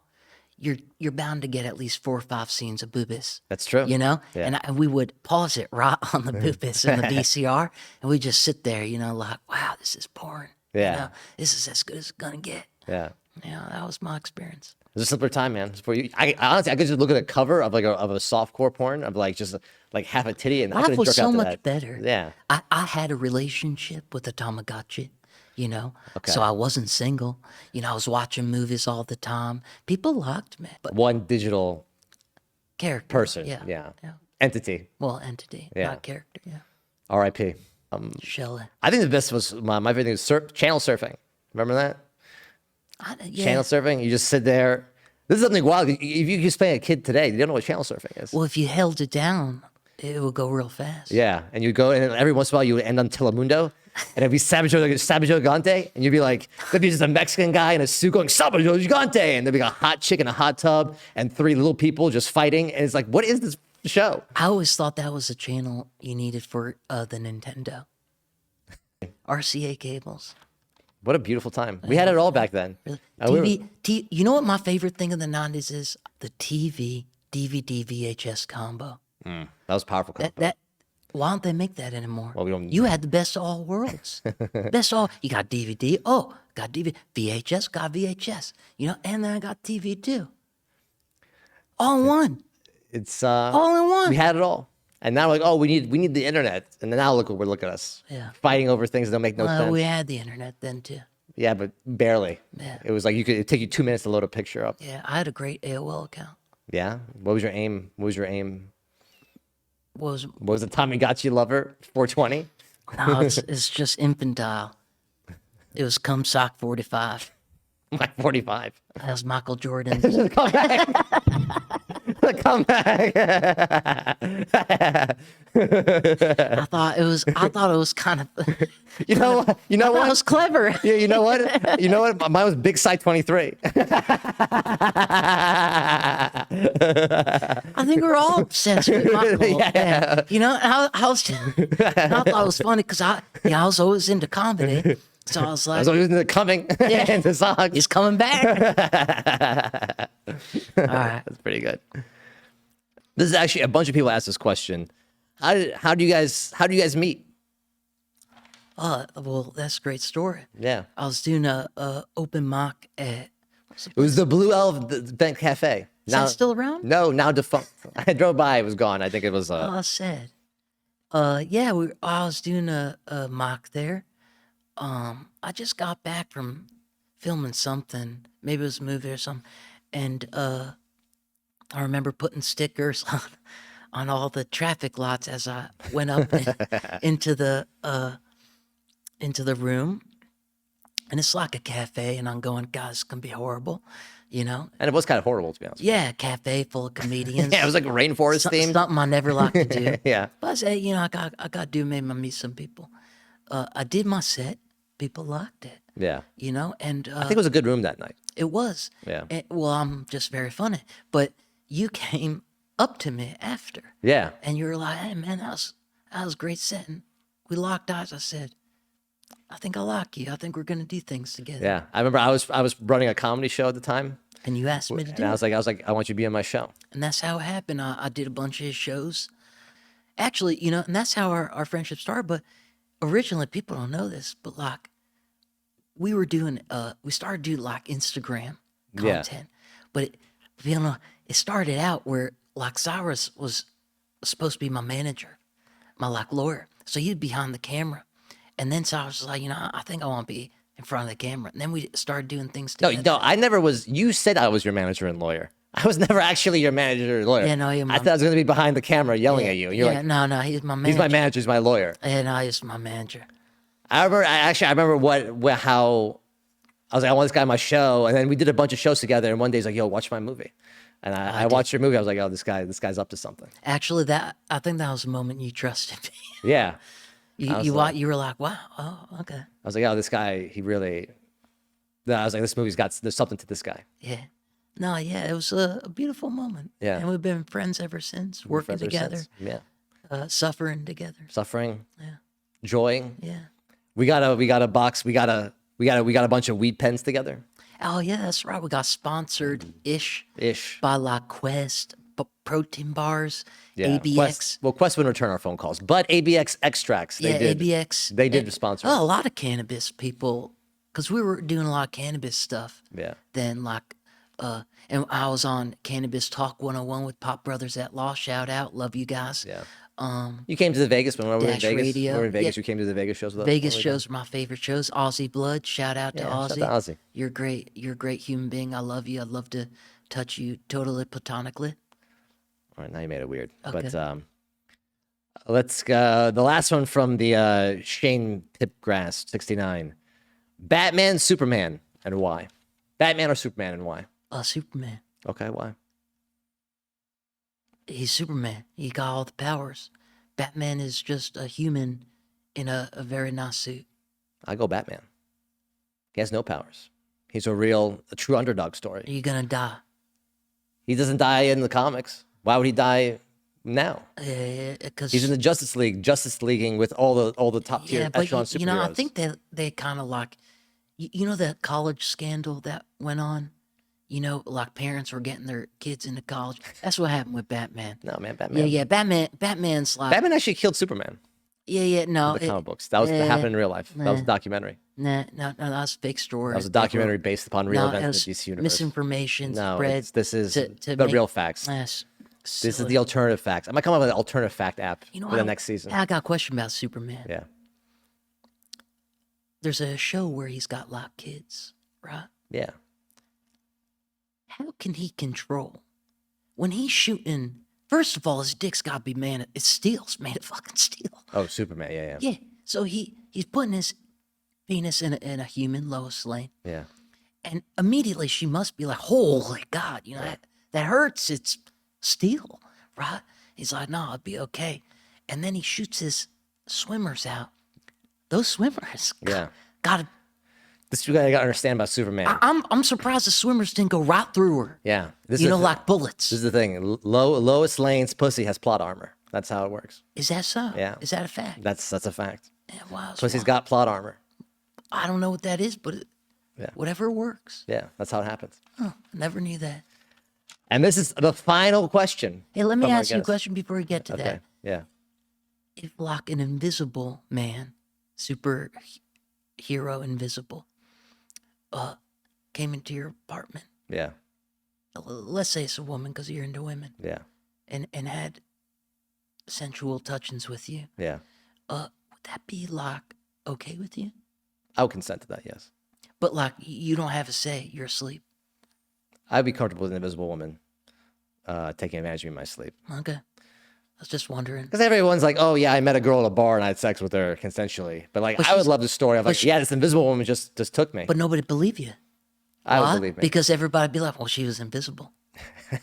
Speaker 1: you're bound to get at least 4 or 5 scenes of boobies.
Speaker 2: That's true.
Speaker 1: You know?
Speaker 2: Yeah.
Speaker 1: And we would pause it right on the boobies in the VCR, and we just sit there, you know, like, wow, this is porn.
Speaker 2: Yeah.
Speaker 1: You know, this is as good as it's gonna get.
Speaker 2: Yeah.
Speaker 1: Yeah, that was my experience.
Speaker 2: It was a simpler time, man. For you, honestly, I could just look at a cover of like a softcore porn of like just like half a titty, and I
Speaker 1: Life
Speaker 2: could
Speaker 1: was
Speaker 2: jerk
Speaker 1: so
Speaker 2: out to
Speaker 1: much
Speaker 2: that.
Speaker 1: better.
Speaker 2: Yeah.
Speaker 1: I had a relationship with a Tamagotchi, you know,
Speaker 2: Okay.
Speaker 1: so I wasn't single. You know, I was watching movies all the time. People liked me, but
Speaker 2: One digital
Speaker 1: character.
Speaker 2: person.
Speaker 1: Yeah.
Speaker 2: Yeah.
Speaker 1: Yeah.
Speaker 2: Entity.
Speaker 1: Well, entity,
Speaker 2: Yeah.
Speaker 1: not character. Yeah.
Speaker 2: R.I.P.
Speaker 1: Shelley.
Speaker 2: I think the best was my favorite thing was channel surfing. Remember that?
Speaker 1: Yeah.
Speaker 2: Channel surfing. You just sit there. This is something wild. If you explain a kid today, they don't know what channel surfing is.
Speaker 1: Well, if you held it down, it would go real fast.
Speaker 2: Yeah, and you go, and every once in a while you would end on Telemundo, and it'd be Salvador Gigante, and you'd be like, there'd be just a Mexican guy in a suit going, Salvador Gigante, and there'd be a hot chick in a hot tub, and 3 little people just fighting, and it's like, what is this show.
Speaker 1: I always thought that was a channel you needed for the Nintendo. RCA cables.
Speaker 2: What a beautiful time. We had it all back then.
Speaker 1: Really.
Speaker 2: We were-
Speaker 1: You know what my favorite thing of the 90s is? The TV, DVD, VHS combo.
Speaker 2: that was powerful.
Speaker 1: That why don't they make that anymore?
Speaker 2: Well, we don't-
Speaker 1: You had the best of all worlds. Best of all. You got DVD. Oh, got DVD. VHS, got VHS. You know, and then I got TV too. All in one.
Speaker 2: It's
Speaker 1: All in one.
Speaker 2: we had it all. And now we're like, oh, we need the internet. And then now look at us.
Speaker 1: Yeah.
Speaker 2: Fighting over things that don't make no
Speaker 1: Well,
Speaker 2: sense.
Speaker 1: we had the internet then too.
Speaker 2: Yeah, but barely.
Speaker 1: Yeah.
Speaker 2: It was like it'd take you 2 minutes to load a picture up.
Speaker 1: Yeah, I had a great AOL account.
Speaker 2: Yeah. What was your aim? What was your aim?
Speaker 1: Was
Speaker 2: What was the Tommy Gotcha lover? 420?
Speaker 1: no, it's just infantile. It was cum sock 45.
Speaker 2: Like 45.
Speaker 1: That was Michael Jordan.
Speaker 2: Come back. Come back.
Speaker 1: I thought it was kind of
Speaker 2: You know what? You know
Speaker 1: that
Speaker 2: what?
Speaker 1: was clever.
Speaker 2: Yeah, you know what? You know what? Mine was Big Side 23.
Speaker 1: I think we're all obsessed with Michael.
Speaker 2: Yeah.
Speaker 1: You know, I thought it was funny because I was always into comedy. So I was
Speaker 2: I
Speaker 1: like,
Speaker 2: was always into coming
Speaker 1: Yeah.
Speaker 2: and the songs.
Speaker 1: he's coming back. All right.
Speaker 2: That's pretty good. This is actually a bunch of people asked this question. How do you guys meet?
Speaker 1: Well, that's a great story.
Speaker 2: Yeah.
Speaker 1: I was doing a open mic at,
Speaker 2: It was the Blue Elf Bank Cafe.
Speaker 1: is that still around?
Speaker 2: No, now defunct. I drove by, it was gone. I think it was
Speaker 1: Oh, sad. Yeah, I was doing a mock there. I just got back from filming something. Maybe it was a movie or something. And I remember putting stickers on all the traffic lots as I went up into the room. And it's like a cafe, and I'm going, guys, it's gonna be horrible, you know?
Speaker 2: and it was kind of horrible to be honest.
Speaker 1: Yeah, cafe full of comedians.
Speaker 2: Yeah, it was like rainforest themed.
Speaker 1: Something I never like to do.
Speaker 2: Yeah.
Speaker 1: But I said, you know, I got to do maybe I meet some people. I did my set. People liked it,
Speaker 2: Yeah.
Speaker 1: you know, and
Speaker 2: I think it was a good room that night.
Speaker 1: it was.
Speaker 2: Yeah.
Speaker 1: Well, I'm just very funny. But you came up to me after,
Speaker 2: Yeah.
Speaker 1: and you were like, "Hey, man, that was a great set." And we locked eyes. I said, "I think I like you. I think we're gonna do things together."
Speaker 2: Yeah. I remember I was running a comedy show at the time.
Speaker 1: And you asked me to do
Speaker 2: And I
Speaker 1: it,
Speaker 2: was like, I want you to be on my show.
Speaker 1: and that's how it happened. I did a bunch of his shows. Actually, you know, and that's how our friendship started. But originally, people don't know this, but like, we were doing, we started doing like Instagram
Speaker 2: Yeah.
Speaker 1: content, but you know, it started out where like Cyrus was supposed to be my manager, my like lawyer. So he'd be behind the camera, and then Cyrus was like, you know, I think I want to be in front of the camera. And then we started doing things
Speaker 2: No,
Speaker 1: together.
Speaker 2: no, I never was. You said I was your manager and lawyer. I was never actually your manager or lawyer.
Speaker 1: Yeah, no, you're
Speaker 2: I
Speaker 1: my-
Speaker 2: thought I was going to be behind the camera yelling at you. You're
Speaker 1: yeah,
Speaker 2: like,
Speaker 1: no, he's my manager.
Speaker 2: he's my manager, he's my lawyer.
Speaker 1: And I is my manager.
Speaker 2: I remember how I was like, I want this guy on my show, and then we did a bunch of shows together. And one day he's like, "Yo, watch my movie," and I watched your movie. I was like, "Oh, this guy's up to something."
Speaker 1: Actually, I think that was the moment you trusted me.
Speaker 2: Yeah,
Speaker 1: You were like, wow, oh, okay,
Speaker 2: I was like, "Oh, this guy, he really." I was like, "This movie's there's something to this guy."
Speaker 1: yeah. No, yeah, it was a beautiful moment.
Speaker 2: Yeah.
Speaker 1: And we've been friends ever since, working
Speaker 2: Ever
Speaker 1: together,
Speaker 2: since. Yeah,
Speaker 1: suffering together.
Speaker 2: suffering,
Speaker 1: Yeah,
Speaker 2: joying.
Speaker 1: yeah.
Speaker 2: We got a box. We got a bunch of weed pens together.
Speaker 1: Oh, yeah, that's right. We got sponsored-ish
Speaker 2: Ish.
Speaker 1: by like Quest, protein bars,
Speaker 2: Yeah.
Speaker 1: ABX.
Speaker 2: Quest wouldn't return our phone calls, but ABX extracts. They
Speaker 1: Yeah,
Speaker 2: did.
Speaker 1: ABX.
Speaker 2: They did sponsor.
Speaker 1: Oh, a lot of cannabis people, because we were doing a lot of cannabis stuff.
Speaker 2: Yeah.
Speaker 1: Then like, and I was on Cannabis Talk 101 with Pop Brothers at Law. Shout out, love you guys.
Speaker 2: Yeah. You came to the Vegas when we were in
Speaker 1: Dash
Speaker 2: Vegas.
Speaker 1: Radio.
Speaker 2: When we were in Vegas.
Speaker 1: Yeah.
Speaker 2: You came to the Vegas shows with us.
Speaker 1: Vegas
Speaker 2: when we
Speaker 1: shows are my favorite shows. Aussie Blood, shout out to
Speaker 2: Yeah,
Speaker 1: Aussie.
Speaker 2: shout out to Ozzy.
Speaker 1: You're great. You're a great human being. I love you. I'd love to touch you totally platonically.
Speaker 2: did. All right, now you made it weird.
Speaker 1: Okay.
Speaker 2: But let's the last one from the Shane Tipgrass 69. Batman, Superman, and why? Batman or Superman and why?
Speaker 1: Superman.
Speaker 2: Okay, why?
Speaker 1: He's Superman. He got all the powers. Batman is just a human in a very nice suit.
Speaker 2: I go Batman. He has no powers. He's a true underdog story.
Speaker 1: You're gonna die.
Speaker 2: He doesn't die in the comics. Why would he die? now.
Speaker 1: Because
Speaker 2: He's in the Justice Leaguing with all the top tier
Speaker 1: yeah, but
Speaker 2: echelon
Speaker 1: you know, I
Speaker 2: superheroes.
Speaker 1: think that they kind of like, you know, that college scandal that went on. You know, like parents were getting their kids into college. That's what happened with Batman.
Speaker 2: No, man,
Speaker 1: Yeah,
Speaker 2: Batman.
Speaker 1: yeah, Batman's like,
Speaker 2: Batman actually killed Superman
Speaker 1: yeah,
Speaker 2: in
Speaker 1: no,
Speaker 2: the comic books. That happened in real life. That was a
Speaker 1: nah,
Speaker 2: documentary.
Speaker 1: no, that's a fake
Speaker 2: That was
Speaker 1: story.
Speaker 2: a
Speaker 1: They
Speaker 2: documentary
Speaker 1: wrote.
Speaker 2: based upon real
Speaker 1: No, it
Speaker 2: events in the
Speaker 1: was
Speaker 2: DC universe.
Speaker 1: misinformation
Speaker 2: No,
Speaker 1: spread
Speaker 2: this is
Speaker 1: to
Speaker 2: the
Speaker 1: make
Speaker 2: real facts. This is
Speaker 1: silly.
Speaker 2: the alternative facts. I might come up with an alternative fact app
Speaker 1: You know,
Speaker 2: for the next season.
Speaker 1: I got a question about Superman.
Speaker 2: Yeah,
Speaker 1: There's a show where he's got like kids, right?
Speaker 2: yeah.
Speaker 1: How can he control when he's shooting? First of all, his dick's got to be it's steel. It's made of fucking steel.
Speaker 2: Oh, Superman. Yeah,
Speaker 1: Yeah. So he's putting his penis in a human, Lois Lane,
Speaker 2: yeah.
Speaker 1: and immediately she must be like, "Holy God, you know that hurts. It's steel, right?" He's like, "No, it'll be okay." And then he shoots his swimmers out. Those swimmers,
Speaker 2: Yeah.
Speaker 1: got.
Speaker 2: This is what you gotta understand about Superman.
Speaker 1: I'm surprised the swimmers didn't go right through her.
Speaker 2: Yeah. This
Speaker 1: You
Speaker 2: is
Speaker 1: know,
Speaker 2: the,
Speaker 1: like bullets.
Speaker 2: This is the thing. Lois Lane's pussy has plot armor. That's how it works.
Speaker 1: Is that so?
Speaker 2: Yeah.
Speaker 1: Is that a fact?
Speaker 2: That's a fact.
Speaker 1: Yeah, wow,
Speaker 2: Pussy's got plot armor.
Speaker 1: I don't know what that is, but
Speaker 2: Yeah.
Speaker 1: whatever works.
Speaker 2: Yeah, that's how it happens.
Speaker 1: Huh, never knew that.
Speaker 2: And this is the final question.
Speaker 1: Hey, let me
Speaker 2: from our
Speaker 1: ask you a
Speaker 2: guest.
Speaker 1: question before we get to
Speaker 2: Okay.
Speaker 1: that.
Speaker 2: Yeah.
Speaker 1: If like an invisible man, super hero invisible, came into your apartment,
Speaker 2: Yeah.
Speaker 1: let's say it's a woman because you're into women,
Speaker 2: Yeah.
Speaker 1: and had sensual touchings with you,
Speaker 2: Yeah.
Speaker 1: would that be like okay with you?
Speaker 2: I would consent to that, yes.
Speaker 1: But like you don't have a say, you're asleep.
Speaker 2: I'd be comfortable with an invisible woman taking advantage of me in my sleep.
Speaker 1: Okay. I was just wondering.
Speaker 2: Because everyone's like, oh, yeah, I met a girl at a bar and I had sex with her consensually. But like,
Speaker 1: But
Speaker 2: I would
Speaker 1: she's-
Speaker 2: love the story of like, yeah, this invisible woman just took me.
Speaker 1: But nobody believe you.
Speaker 2: I
Speaker 1: Why?
Speaker 2: would believe me.
Speaker 1: Because everybody be like, well, she was invisible.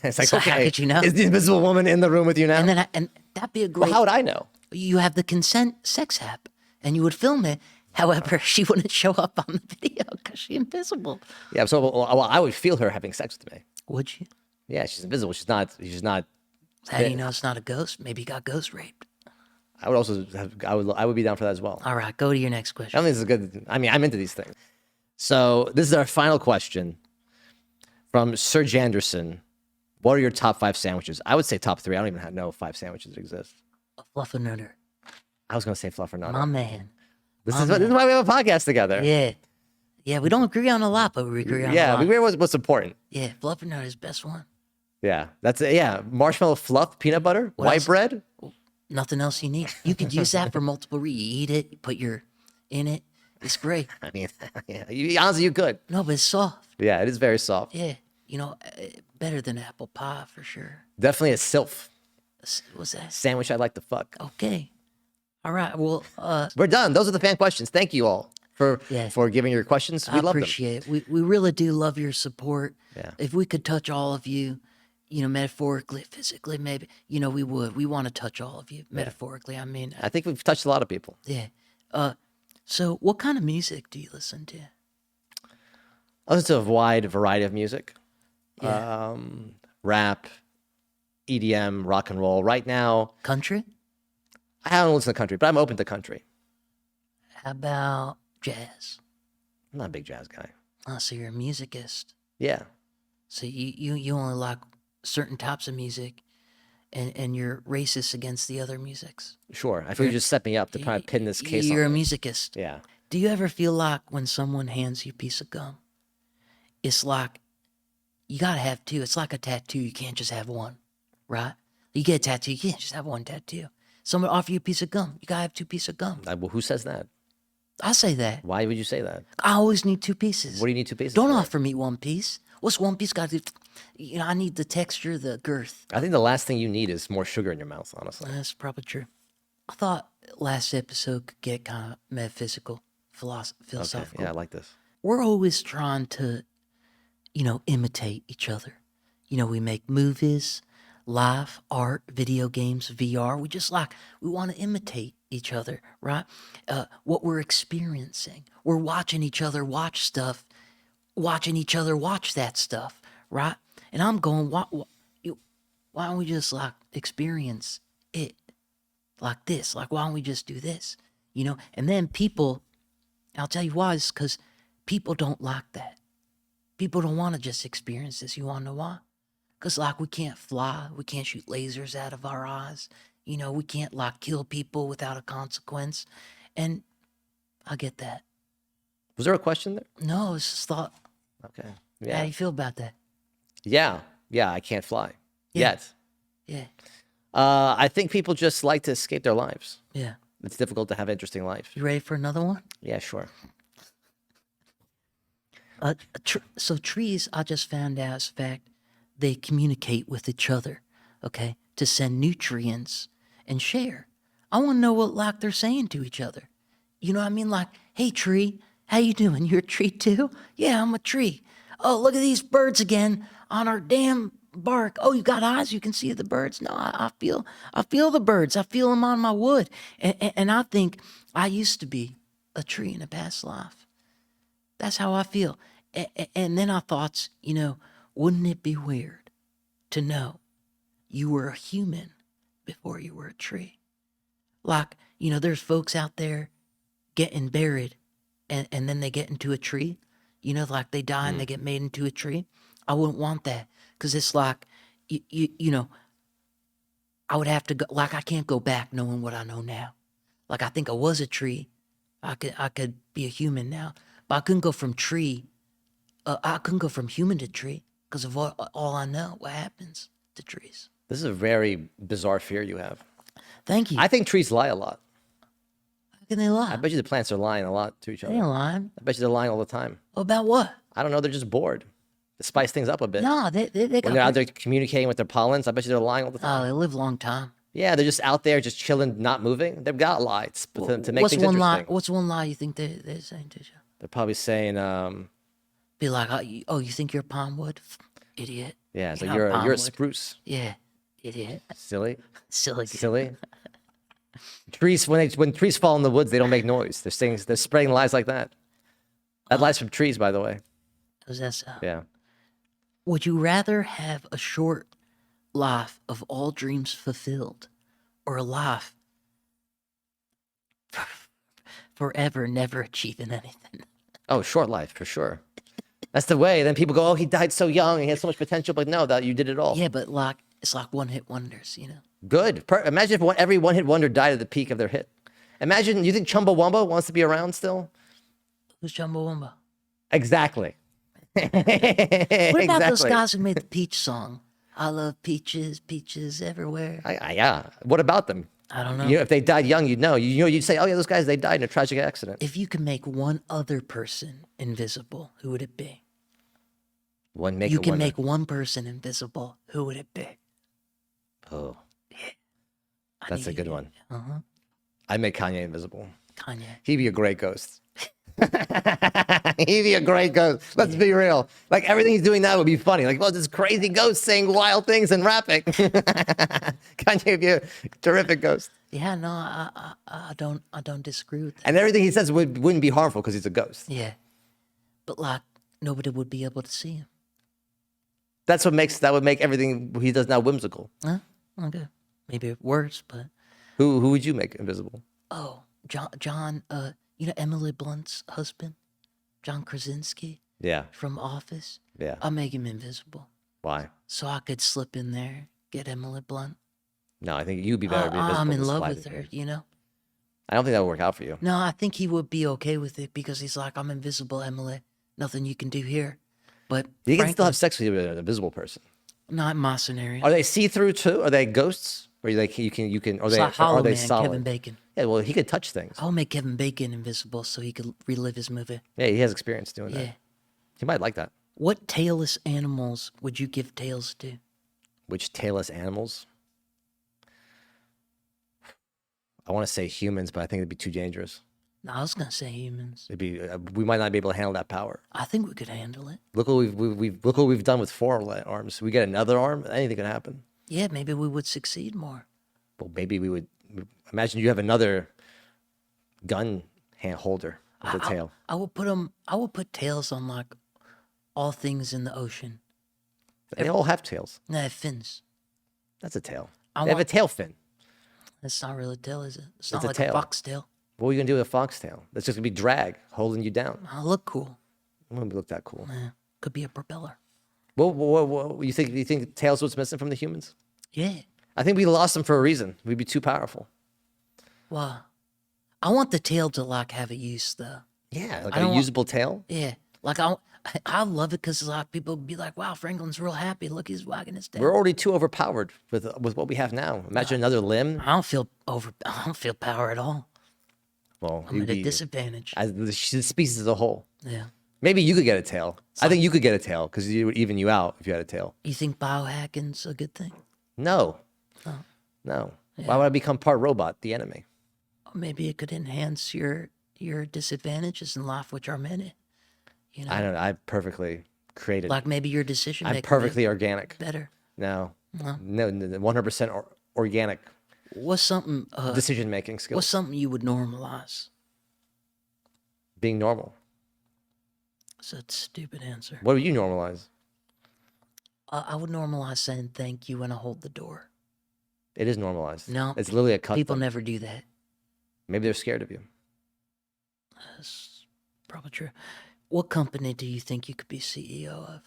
Speaker 2: It's like,
Speaker 1: So
Speaker 2: okay,
Speaker 1: how could you know?
Speaker 2: is the invisible woman in the room with you now?
Speaker 1: And then and that'd be a great.
Speaker 2: Well, how would I know?
Speaker 1: You have the consent sex app, and you would film it. However, she wouldn't show up on the video because she's invisible.
Speaker 2: Yeah, so well, I would feel her having sex with me.
Speaker 1: Would you?
Speaker 2: Yeah, she's invisible. She's not.
Speaker 1: How do you know it's not a ghost? Maybe you got ghost raped.
Speaker 2: I would also have. I would be down for that as well.
Speaker 1: All right, go to your next
Speaker 2: I
Speaker 1: question.
Speaker 2: don't think this is good. I mean, I'm into these things. So this is our final question from Sir Janderson. What are your top 5 sandwiches? I would say top 3. I don't even know 5 sandwiches that exist.
Speaker 1: A fluffernutter.
Speaker 2: I was going to say fluffernutter.
Speaker 1: My man.
Speaker 2: This is why we have a podcast together.
Speaker 1: Yeah. Yeah, we don't agree on a lot, but we agree on a
Speaker 2: Yeah,
Speaker 1: lot.
Speaker 2: we agree on what's important.
Speaker 1: Yeah, fluffernutter is best one.
Speaker 2: Yeah, that's it. Yeah, marshmallow fluff, peanut butter, white
Speaker 1: else?
Speaker 2: bread.
Speaker 1: Nothing else you need. You could use that for multiple reasons. You eat it, you put your in it. It's great.
Speaker 2: I mean, yeah, honestly, you could.
Speaker 1: No, but it's soft.
Speaker 2: Yeah, it is very soft.
Speaker 1: Yeah, you know, better than apple pie for sure.
Speaker 2: Definitely a sylph
Speaker 1: What's that?
Speaker 2: sandwich I'd like to fuck.
Speaker 1: Okay. All right. Well,
Speaker 2: We're done. Those are the fan questions. Thank you all for
Speaker 1: Yeah.
Speaker 2: giving your questions. We
Speaker 1: I
Speaker 2: love them.
Speaker 1: appreciate it. We really do love your support.
Speaker 2: Yeah.
Speaker 1: If we could touch all of you, you know, metaphorically, physically, maybe, you know, we would. We want to touch all of you metaphorically. I mean,
Speaker 2: I think we've touched a lot of people.
Speaker 1: yeah. So what kind of music do you listen to?
Speaker 2: I listen to a wide variety of music.
Speaker 1: Yeah.
Speaker 2: Rap, EDM, rock and roll. Right now,
Speaker 1: Country?
Speaker 2: I haven't listened to country, but I'm open to country.
Speaker 1: How about jazz?
Speaker 2: I'm not a big jazz guy.
Speaker 1: Oh, so you're a musicist.
Speaker 2: Yeah.
Speaker 1: So you only like certain types of music, and you're racist against the other musics.
Speaker 2: Sure. I feel you just set me up to kind of pin this case
Speaker 1: You're a
Speaker 2: on me.
Speaker 1: musicist.
Speaker 2: Yeah.
Speaker 1: Do you ever feel like when someone hands you a piece of gum, it's like you gotta have two. It's like a tattoo. You can't just have one, right? You get a tattoo, you can't just have one tattoo. Someone offer you a piece of gum, you gotta have 2 pieces of gum.
Speaker 2: Well, who says that?
Speaker 1: I say that.
Speaker 2: Why would you say that?
Speaker 1: I always need 2 pieces.
Speaker 2: What do you need 2 pieces
Speaker 1: Don't
Speaker 2: for?
Speaker 1: offer me 1 piece. What's 1 piece got to do? You know, I need the texture, the girth.
Speaker 2: I think the last thing you need is more sugar in your mouth, honestly.
Speaker 1: That's probably true. I thought last episode could get kind of metaphysical, philosophical.
Speaker 2: Yeah, I like this.
Speaker 1: We're always trying to, you know, imitate each other. You know, we make movies, live art, video games, VR. We want to imitate each other, right? What we're experiencing. We're watching each other watch stuff, watching each other watch that stuff, right? And I'm going, why don't we just like experience it like this? Like, why don't we just do this? You know? And then people, I'll tell you why, it's because people don't like that. People don't want to just experience this. You want to know why? Because, like, we can't fly. We can't shoot lasers out of our eyes. You know, we can't, like, kill people without a consequence. And I get that.
Speaker 2: Was there a question there?
Speaker 1: No, it's just thought.
Speaker 2: Okay.
Speaker 1: How
Speaker 2: Yeah.
Speaker 1: do you feel about that?
Speaker 2: Yeah. Yeah. I can't fly
Speaker 1: Yeah.
Speaker 2: yet.
Speaker 1: Yeah.
Speaker 2: I think people just like to escape their lives.
Speaker 1: Yeah.
Speaker 2: It's difficult to have an interesting life.
Speaker 1: You ready for another one?
Speaker 2: Yeah, sure.
Speaker 1: So trees, I just found out as a fact, they communicate with each other, okay, to send nutrients and share. I want to know what like they're saying to each other. You know what I mean? Like, hey tree, how you doing? You're a tree too? Yeah, I'm a tree. Oh, look at these birds again on our damn bark. Oh, you got eyes? You can see the birds? No, I feel the birds. I feel them on my wood. And I think I used to be a tree in a past life. That's how I feel. And then I thought, you know, wouldn't it be weird to know you were a human before you were a tree? Like, you know, there's folks out there getting buried and then they get into a tree. You know, like they die and they get made into a tree. I wouldn't want that because it's like, you know, I would have to go, like I can't go back knowing what I know now. Like I think I was a tree. I could be a human now, but I couldn't go from tree. I couldn't go from human to tree because of all I know. What happens to trees?
Speaker 2: This is a very bizarre fear you have.
Speaker 1: Thank you.
Speaker 2: I think trees lie a lot.
Speaker 1: How can they lie?
Speaker 2: I bet you the plants are lying a lot to each
Speaker 1: They
Speaker 2: other.
Speaker 1: ain't lying.
Speaker 2: I bet you they're lying all the time.
Speaker 1: About what?
Speaker 2: I don't know. They're just bored. To spice things up a bit.
Speaker 1: No, they
Speaker 2: When
Speaker 1: got.
Speaker 2: they're out there communicating with their pollens, I bet you they're lying all the
Speaker 1: Oh,
Speaker 2: time.
Speaker 1: they live a long time.
Speaker 2: Yeah, they're just out there, just chilling, not moving. They've got lies to make
Speaker 1: What's
Speaker 2: things
Speaker 1: one
Speaker 2: interesting.
Speaker 1: lie? What's one lie you think they're saying to you?
Speaker 2: They're probably saying,
Speaker 1: Be like, oh, you think you're a palm wood? Idiot.
Speaker 2: yeah, so
Speaker 1: not
Speaker 2: you're a
Speaker 1: palmwood.
Speaker 2: spruce.
Speaker 1: Yeah, idiot.
Speaker 2: Silly,
Speaker 1: Silly.
Speaker 2: silly. Trees when trees fall in the woods, they don't make noise. They're spreading lies like that. That lies from trees, by the way.
Speaker 1: Does that so?
Speaker 2: Yeah.
Speaker 1: Would you rather have a short life of all dreams fulfilled or a life forever never achieving anything?
Speaker 2: Oh, short life for sure. That's the way. Then people go, "Oh, he died so young. He had so much potential." But no, that you did it all.
Speaker 1: Yeah, but like it's like one hit wonders, you know?
Speaker 2: Good. Imagine if every one-hit wonder died at the peak of their hit. Imagine. You think Chumbawamba wants to be around still?
Speaker 1: Who's Chumbawamba?
Speaker 2: Exactly.
Speaker 1: What about those
Speaker 2: Exactly.
Speaker 1: guys who made the Peach song? I love peaches, peaches everywhere.
Speaker 2: Yeah. What about them?
Speaker 1: I don't know.
Speaker 2: You know, if they died young, you'd know. You know, you'd say, "Oh yeah, those guys, they died in a tragic accident."
Speaker 1: If you could make one other person invisible, who would it be?
Speaker 2: One make
Speaker 1: You
Speaker 2: a
Speaker 1: can
Speaker 2: wonder.
Speaker 1: make one person invisible, who would it be?
Speaker 2: Oh,
Speaker 1: I
Speaker 2: that's a
Speaker 1: need-
Speaker 2: good one.
Speaker 1: Uh-huh.
Speaker 2: I'd make Kanye invisible.
Speaker 1: Kanye.
Speaker 2: He'd be a great ghost. He'd be a great ghost. Let's be real. Like everything he's doing now would be funny. Like, well, this crazy ghost saying wild things and rapping. Kanye would be a terrific ghost.
Speaker 1: Yeah, no, I don't disagree with that.
Speaker 2: And everything he says wouldn't be harmful because he's a ghost.
Speaker 1: Yeah, but like nobody would be able to see him.
Speaker 2: That would make everything he does now whimsical.
Speaker 1: Huh? Okay, maybe worse, but
Speaker 2: Who would you make invisible?
Speaker 1: oh, John, you know Emily Blunt's husband, John Krasinski
Speaker 2: Yeah.
Speaker 1: from Office.
Speaker 2: Yeah.
Speaker 1: I'll make him invisible
Speaker 2: Why?
Speaker 1: so I could slip in there, get Emily Blunt.
Speaker 2: No, I think you'd be better. To be invisible
Speaker 1: I'm in
Speaker 2: than
Speaker 1: love
Speaker 2: slide
Speaker 1: with
Speaker 2: in
Speaker 1: her,
Speaker 2: there.
Speaker 1: you know.
Speaker 2: I don't think that would work out for you.
Speaker 1: No, I think he would be okay with it because he's like, I'm invisible, Emily. Nothing you can do here. But
Speaker 2: You can still
Speaker 1: frankly,
Speaker 2: have sex with an invisible person.
Speaker 1: not in my scenario.
Speaker 2: Are they see-through too? Are they ghosts? Or like you can? Or
Speaker 1: It's like
Speaker 2: are
Speaker 1: Hollow
Speaker 2: they
Speaker 1: Man,
Speaker 2: solid?
Speaker 1: Kevin Bacon.
Speaker 2: Yeah. Well, he could touch things.
Speaker 1: I'll make Kevin Bacon invisible so he could relive his movie.
Speaker 2: Yeah, he has experience doing
Speaker 1: Yeah.
Speaker 2: that. He might like that.
Speaker 1: What tailless animals would you give tails to?
Speaker 2: Which tailless animals? I want to say humans, but I think it'd be too dangerous.
Speaker 1: No, I was gonna say humans.
Speaker 2: It'd be we might not be able to handle that power.
Speaker 1: I think we could handle it.
Speaker 2: Look what look what we've done with 4 arms. We get another arm, anything can happen.
Speaker 1: Yeah, maybe we would succeed more.
Speaker 2: Well, maybe we would imagine you have another gun hand holder with the tail.
Speaker 1: I would put them. I would put tails on like all things in the ocean.
Speaker 2: They all have tails.
Speaker 1: No, fins.
Speaker 2: That's a tail.
Speaker 1: I
Speaker 2: They have a
Speaker 1: want.
Speaker 2: tail fin.
Speaker 1: That's not really a tail, is it? It's
Speaker 2: It's
Speaker 1: not
Speaker 2: a
Speaker 1: like a
Speaker 2: tail.
Speaker 1: foxtail.
Speaker 2: What are you gonna do with a foxtail? That's just gonna be drag holding you down.
Speaker 1: I look cool.
Speaker 2: It wouldn't look that cool.
Speaker 1: Yeah, could be a propeller.
Speaker 2: What you think? You think tails what's missing from the humans?
Speaker 1: Yeah.
Speaker 2: I think we lost them for a reason. We'd be too powerful.
Speaker 1: Well, I want the tail to like have a use though.
Speaker 2: Yeah, like
Speaker 1: I
Speaker 2: a
Speaker 1: don't want-
Speaker 2: usable tail.
Speaker 1: Yeah. Like I love it because a lot of people be like, "Wow, Franklin's real happy. Look, he's wagging his tail."
Speaker 2: We're already too overpowered with what we have now. Imagine another limb.
Speaker 1: I don't feel power at all.
Speaker 2: Well,
Speaker 1: I'm
Speaker 2: you'd
Speaker 1: at a
Speaker 2: be
Speaker 1: disadvantage.
Speaker 2: as the species as a whole.
Speaker 1: Yeah.
Speaker 2: Maybe you could get a tail. I think you could get a tail because you would even you out if you had a tail.
Speaker 1: You think biohacking's a good thing?
Speaker 2: No,
Speaker 1: Oh.
Speaker 2: no. Why would I become part robot? The enemy.
Speaker 1: Or maybe it could enhance your disadvantages in life, which are many. You know,
Speaker 2: I don't know. I'm perfectly created.
Speaker 1: like maybe your decision
Speaker 2: I'm
Speaker 1: making
Speaker 2: perfectly organic.
Speaker 1: better.
Speaker 2: No,
Speaker 1: No.
Speaker 2: no, 100% organic
Speaker 1: What's something?
Speaker 2: decision making
Speaker 1: What's
Speaker 2: skills.
Speaker 1: something you would normalize?
Speaker 2: Being normal.
Speaker 1: That's a stupid answer.
Speaker 2: What would you normalize?
Speaker 1: I would normalize saying thank you when I hold the door.
Speaker 2: It is normalized.
Speaker 1: No,
Speaker 2: It's literally a custom.
Speaker 1: people never do that.
Speaker 2: Maybe they're scared of you.
Speaker 1: That's probably true. What company do you think you could be CEO of?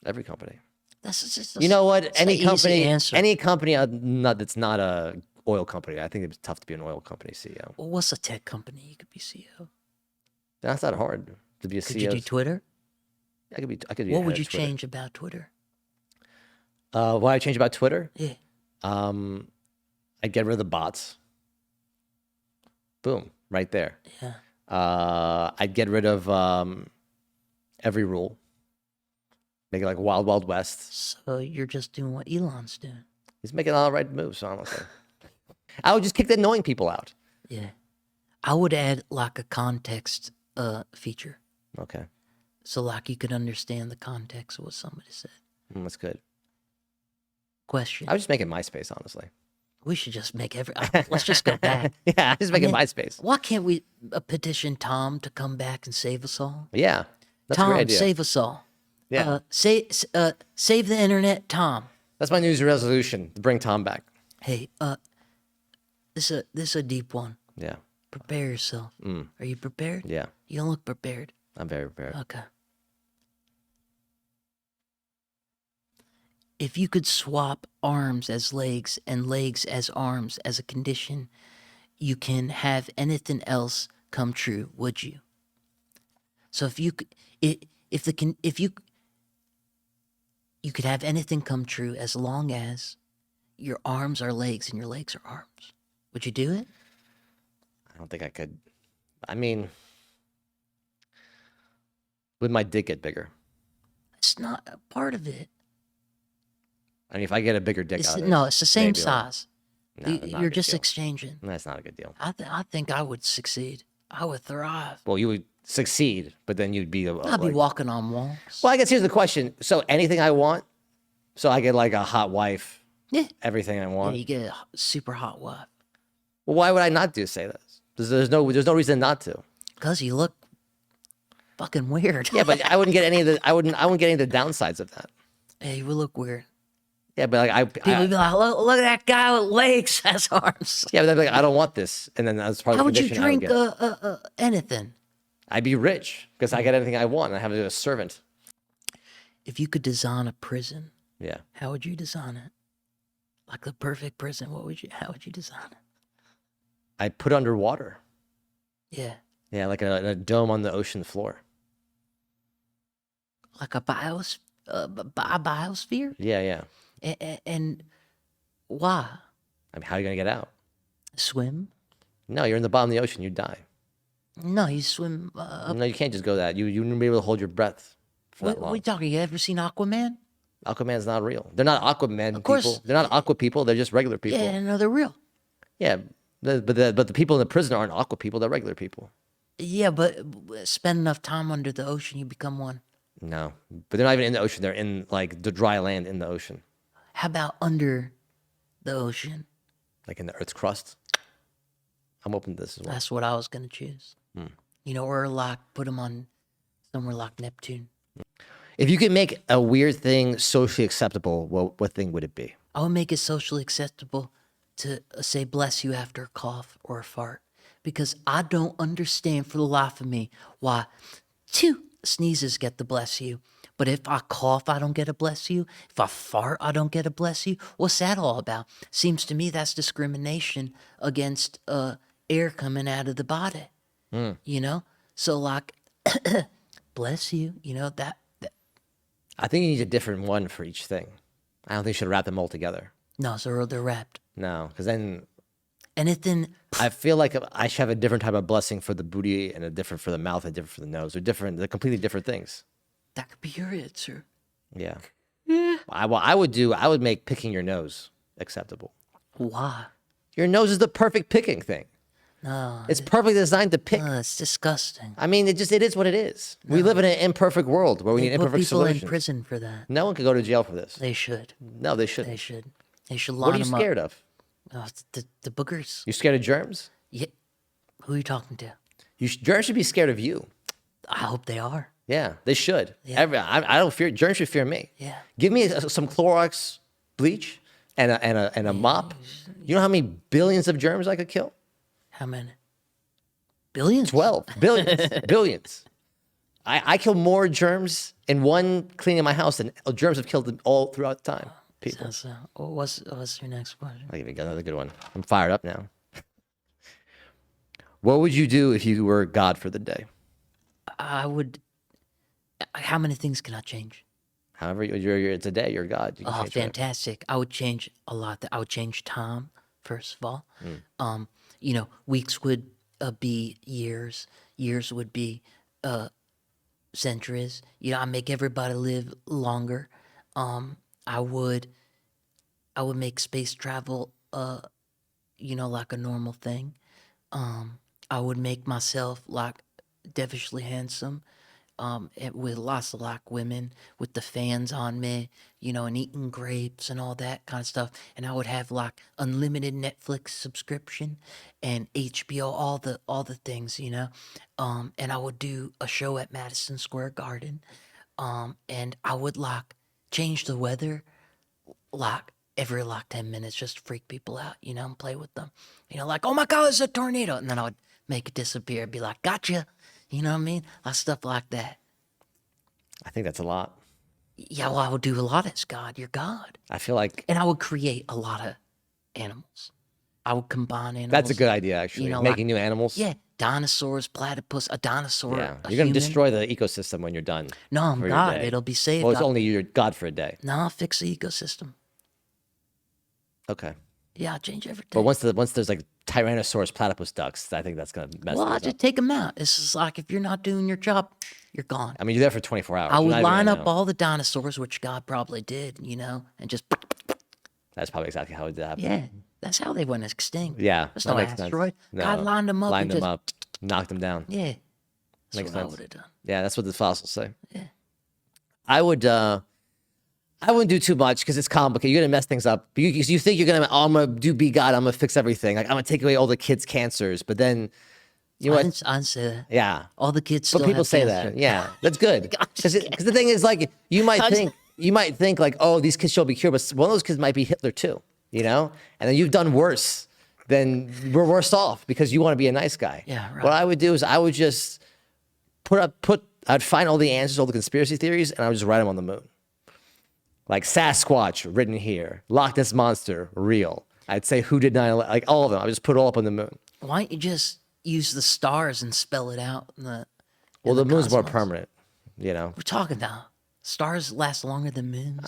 Speaker 2: Every company.
Speaker 1: That's just
Speaker 2: You know what?
Speaker 1: it's an
Speaker 2: Any
Speaker 1: easy
Speaker 2: company,
Speaker 1: answer.
Speaker 2: any company that's not a oil company. I think it's tough to be an oil company CEO.
Speaker 1: Well, what's a tech company you could be CEO?
Speaker 2: That's not hard to be a
Speaker 1: Could
Speaker 2: CEO.
Speaker 1: you do Twitter?
Speaker 2: I could be. I could be.
Speaker 1: What
Speaker 2: head
Speaker 1: would
Speaker 2: of
Speaker 1: you
Speaker 2: Twitter.
Speaker 1: change about Twitter?
Speaker 2: What I change about Twitter?
Speaker 1: Yeah.
Speaker 2: I'd get rid of the bots. Boom, right there.
Speaker 1: Yeah.
Speaker 2: I'd get rid of every rule. Make it like Wild Wild West.
Speaker 1: So you're just doing what Elon's doing.
Speaker 2: He's making all the right moves, honestly. I would just kick the annoying people out.
Speaker 1: Yeah. I would add like a context feature.
Speaker 2: Okay,
Speaker 1: So like you could understand the context of what somebody said.
Speaker 2: that's good.
Speaker 1: Question.
Speaker 2: I would just make it MySpace, honestly.
Speaker 1: We should just make let's just go back.
Speaker 2: Yeah, just make it
Speaker 1: mean,
Speaker 2: MySpace.
Speaker 1: Why can't we petition Tom to come back and save us all?
Speaker 2: Yeah, that's a
Speaker 1: Tom,
Speaker 2: great idea.
Speaker 1: save us all.
Speaker 2: Yeah.
Speaker 1: Save the internet, Tom.
Speaker 2: That's my New Year's resolution, to bring Tom back.
Speaker 1: Hey, this is a deep one.
Speaker 2: Yeah,
Speaker 1: Prepare yourself. Are you prepared?
Speaker 2: yeah,
Speaker 1: You don't look prepared.
Speaker 2: I'm very prepared.
Speaker 1: Okay. If you could swap arms as legs and legs as arms as a condition, you can have anything else come true, would you? So if you could, if you could have anything come true as long as your arms are legs and your legs are arms, would you do it?
Speaker 2: I don't think I could. I mean, would my dick get bigger?
Speaker 1: It's not a part of it.
Speaker 2: I mean, if I get a bigger dick out of it,
Speaker 1: No, it's the same
Speaker 2: maybe I'll-
Speaker 1: size.
Speaker 2: No, not a
Speaker 1: You're
Speaker 2: good
Speaker 1: just
Speaker 2: deal.
Speaker 1: exchanging.
Speaker 2: That's not a good deal.
Speaker 1: I think I would succeed. I would thrive.
Speaker 2: Well, you would succeed, but then you'd be.
Speaker 1: I'd be walking on walls.
Speaker 2: Well, I guess here's the question. So anything I want, so I get like a hot wife,
Speaker 1: Yeah.
Speaker 2: everything I
Speaker 1: Yeah,
Speaker 2: want.
Speaker 1: you get a super hot wife.
Speaker 2: Well, why would I not say this? There's no reason not to.
Speaker 1: Because you look fucking weird.
Speaker 2: Yeah, but I wouldn't get any of the. I wouldn't get any of the downsides of that.
Speaker 1: Hey, you would look weird.
Speaker 2: Yeah, but like
Speaker 1: People would be like, look at that guy with legs as arms.
Speaker 2: yeah, but they'd be like, I don't want this, and then that's part
Speaker 1: How
Speaker 2: of the
Speaker 1: would you
Speaker 2: condition I would
Speaker 1: drink
Speaker 2: get.
Speaker 1: anything?
Speaker 2: I'd be rich because I get anything I want, and I have a servant.
Speaker 1: If you could design a prison,
Speaker 2: Yeah,
Speaker 1: how would you design it? Like the perfect prison, how would you design it?
Speaker 2: I put underwater.
Speaker 1: Yeah.
Speaker 2: Yeah, like a dome on the ocean floor.
Speaker 1: Like a biosphere?
Speaker 2: Yeah, yeah.
Speaker 1: And why?
Speaker 2: I mean, how are you gonna get out?
Speaker 1: Swim?
Speaker 2: No, you're in the bottom of the ocean. You die.
Speaker 1: No, you swim up.
Speaker 2: No, you can't just go that. You wouldn't be able to hold your breath for that
Speaker 1: What
Speaker 2: long.
Speaker 1: are you talking? You ever seen Aquaman?
Speaker 2: Aquaman's not real. They're not Aquaman
Speaker 1: Of course.
Speaker 2: people. They're not aqua people. They're just regular people.
Speaker 1: Yeah, no, they're real.
Speaker 2: Yeah, but the people in the prison aren't aqua people. They're regular people.
Speaker 1: Yeah, but spend enough time under the ocean, you become one.
Speaker 2: No, but they're not even in the ocean. They're in like the dry land in the ocean,
Speaker 1: How about under the ocean?
Speaker 2: like in the Earth's crust. I'm open to this as well.
Speaker 1: That's what I was gonna choose.
Speaker 2: Hmm.
Speaker 1: You know, or like put them on somewhere like Neptune.
Speaker 2: If you could make a weird thing socially acceptable, what thing would it be?
Speaker 1: I would make it socially acceptable to say bless you after a cough or a fart. Because I don't understand for the life of me why two sneezes get the bless you. But if I cough, I don't get a bless you. If I fart, I don't get a bless you. What's that all about? Seems to me that's discrimination against air coming out of the body. You know? So like, bless you, you know, that
Speaker 2: I think you need a different one for each thing. I don't think you should wrap them all together.
Speaker 1: no, so they're wrapped.
Speaker 2: No, because then
Speaker 1: Anything,
Speaker 2: I feel like I should have a different type of blessing for the booty and a different for the mouth and different for the nose. They're different. They're completely different things.
Speaker 1: that could be your answer.
Speaker 2: Yeah. I would make picking your nose acceptable.
Speaker 1: Why?
Speaker 2: Your nose is the perfect picking thing.
Speaker 1: No,
Speaker 2: It's perfectly designed to pick.
Speaker 1: it's disgusting.
Speaker 2: I mean, it is what it is. We live in an imperfect world where we need
Speaker 1: They put
Speaker 2: imperfect
Speaker 1: people
Speaker 2: solutions.
Speaker 1: in prison for that.
Speaker 2: No one can go to jail for this.
Speaker 1: They should.
Speaker 2: No, they shouldn't.
Speaker 1: They should. They should
Speaker 2: What are
Speaker 1: line
Speaker 2: you
Speaker 1: them
Speaker 2: scared
Speaker 1: up.
Speaker 2: of?
Speaker 1: Oh, it's the boogers.
Speaker 2: You scared of germs?
Speaker 1: Yeah. Who are you talking to?
Speaker 2: Germs should be scared of you.
Speaker 1: I hope they are.
Speaker 2: Yeah, they should.
Speaker 1: Yeah.
Speaker 2: I don't fear germs. Should fear me.
Speaker 1: Yeah.
Speaker 2: Give me some Clorox bleach and a mop. You know how many billions of germs I could kill?
Speaker 1: How many? Billions?
Speaker 2: 12 billions. Billions. I kill more germs in one cleaning my house than germs have killed all throughout time. People.
Speaker 1: So, what's your next question?
Speaker 2: I'll give you another good one. I'm fired up now. What would you do if you were God for the day?
Speaker 1: I would. How many things can I change?
Speaker 2: However, it's a day. You're God. You can
Speaker 1: Oh,
Speaker 2: change whatever.
Speaker 1: fantastic! I would change a lot. I would change time first of all.
Speaker 2: Mm.
Speaker 1: You know, weeks would be years. Years would be centuries. You know, I make everybody live longer. I would make space travel, you know, like a normal thing. I would make myself like devilishly handsome, with lots of like women with the fans on me, you know, and eating grapes and all that kind of stuff. And I would have like unlimited Netflix subscription and HBO, all the things, you know. And I would do a show at Madison Square Garden, and I would like change the weather like every like 10 minutes just to freak people out, you know, and play with them. You know, like, oh my God, there's a tornado. And then I would make it disappear, be like, gotcha. You know what I mean? Like stuff like that.
Speaker 2: I think that's a lot.
Speaker 1: Yeah, well, I would do a lot as God. You're God.
Speaker 2: I feel like
Speaker 1: And I would create a lot of animals. I would combine animals.
Speaker 2: that's a good idea, actually.
Speaker 1: You know,
Speaker 2: Making
Speaker 1: like-
Speaker 2: new animals.
Speaker 1: Yeah, dinosaurs, platypus, a dinosaur,
Speaker 2: Yeah.
Speaker 1: a
Speaker 2: You're going
Speaker 1: human.
Speaker 2: to destroy the ecosystem when you're done.
Speaker 1: No, I'm
Speaker 2: for your
Speaker 1: God.
Speaker 2: day.
Speaker 1: It'll be saved.
Speaker 2: Well, it's only you're God for a day.
Speaker 1: No, I'll fix the ecosystem.
Speaker 2: Okay.
Speaker 1: Yeah, I'll change everything.
Speaker 2: But once there's like Tyrannosaurus platypus ducks, I think that's going to mess
Speaker 1: Well, I
Speaker 2: things
Speaker 1: just
Speaker 2: up.
Speaker 1: take them out. It's just like if you're not doing your job, you're gone.
Speaker 2: I mean, you're there for 24 hours.
Speaker 1: I
Speaker 2: You're
Speaker 1: would
Speaker 2: not even
Speaker 1: line
Speaker 2: gonna
Speaker 1: up
Speaker 2: know.
Speaker 1: all the dinosaurs, which God probably did, you know, and just
Speaker 2: That's probably exactly how it did happen.
Speaker 1: yeah, that's how they went extinct.
Speaker 2: Yeah,
Speaker 1: That's
Speaker 2: that
Speaker 1: no
Speaker 2: makes sense.
Speaker 1: asteroid.
Speaker 2: No,
Speaker 1: God lined them up.
Speaker 2: lined
Speaker 1: and
Speaker 2: them
Speaker 1: just,
Speaker 2: up, knocked them down.
Speaker 1: Yeah, that's
Speaker 2: Makes
Speaker 1: what I
Speaker 2: sense.
Speaker 1: would have done.
Speaker 2: Yeah, that's what the fossils say.
Speaker 1: Yeah.
Speaker 2: I wouldn't do too much because it's complicated. You're gonna mess things up. You think you're gonna, oh, I'm gonna be God. I'm gonna fix everything. Like I'm gonna take away all the kids' cancers. But then, you know
Speaker 1: I
Speaker 2: what?
Speaker 1: didn't say that.
Speaker 2: Yeah,
Speaker 1: All the kids still
Speaker 2: but people
Speaker 1: have
Speaker 2: say
Speaker 1: cancer.
Speaker 2: that. Yeah, that's good.
Speaker 1: I'm just
Speaker 2: Because the thing is, like, you might
Speaker 1: I'm just-
Speaker 2: think like, oh, these kids should be cured, but one of those kids might be Hitler too. You know, and then you've done worse. Then we're worse off because you want to be a nice guy.
Speaker 1: Yeah, right.
Speaker 2: What I would do is I would just I'd find all the answers, all the conspiracy theories, and I would just write them on the moon. Like Sasquatch written here, Loch Ness Monster real. I'd say who did 9/11, like all of them. I would just put it all up on the moon.
Speaker 1: Why don't you just use the stars and spell it out?
Speaker 2: Well, the moon's more
Speaker 1: cosmos?
Speaker 2: permanent, you know.
Speaker 1: We're talking now. Stars last longer than moons.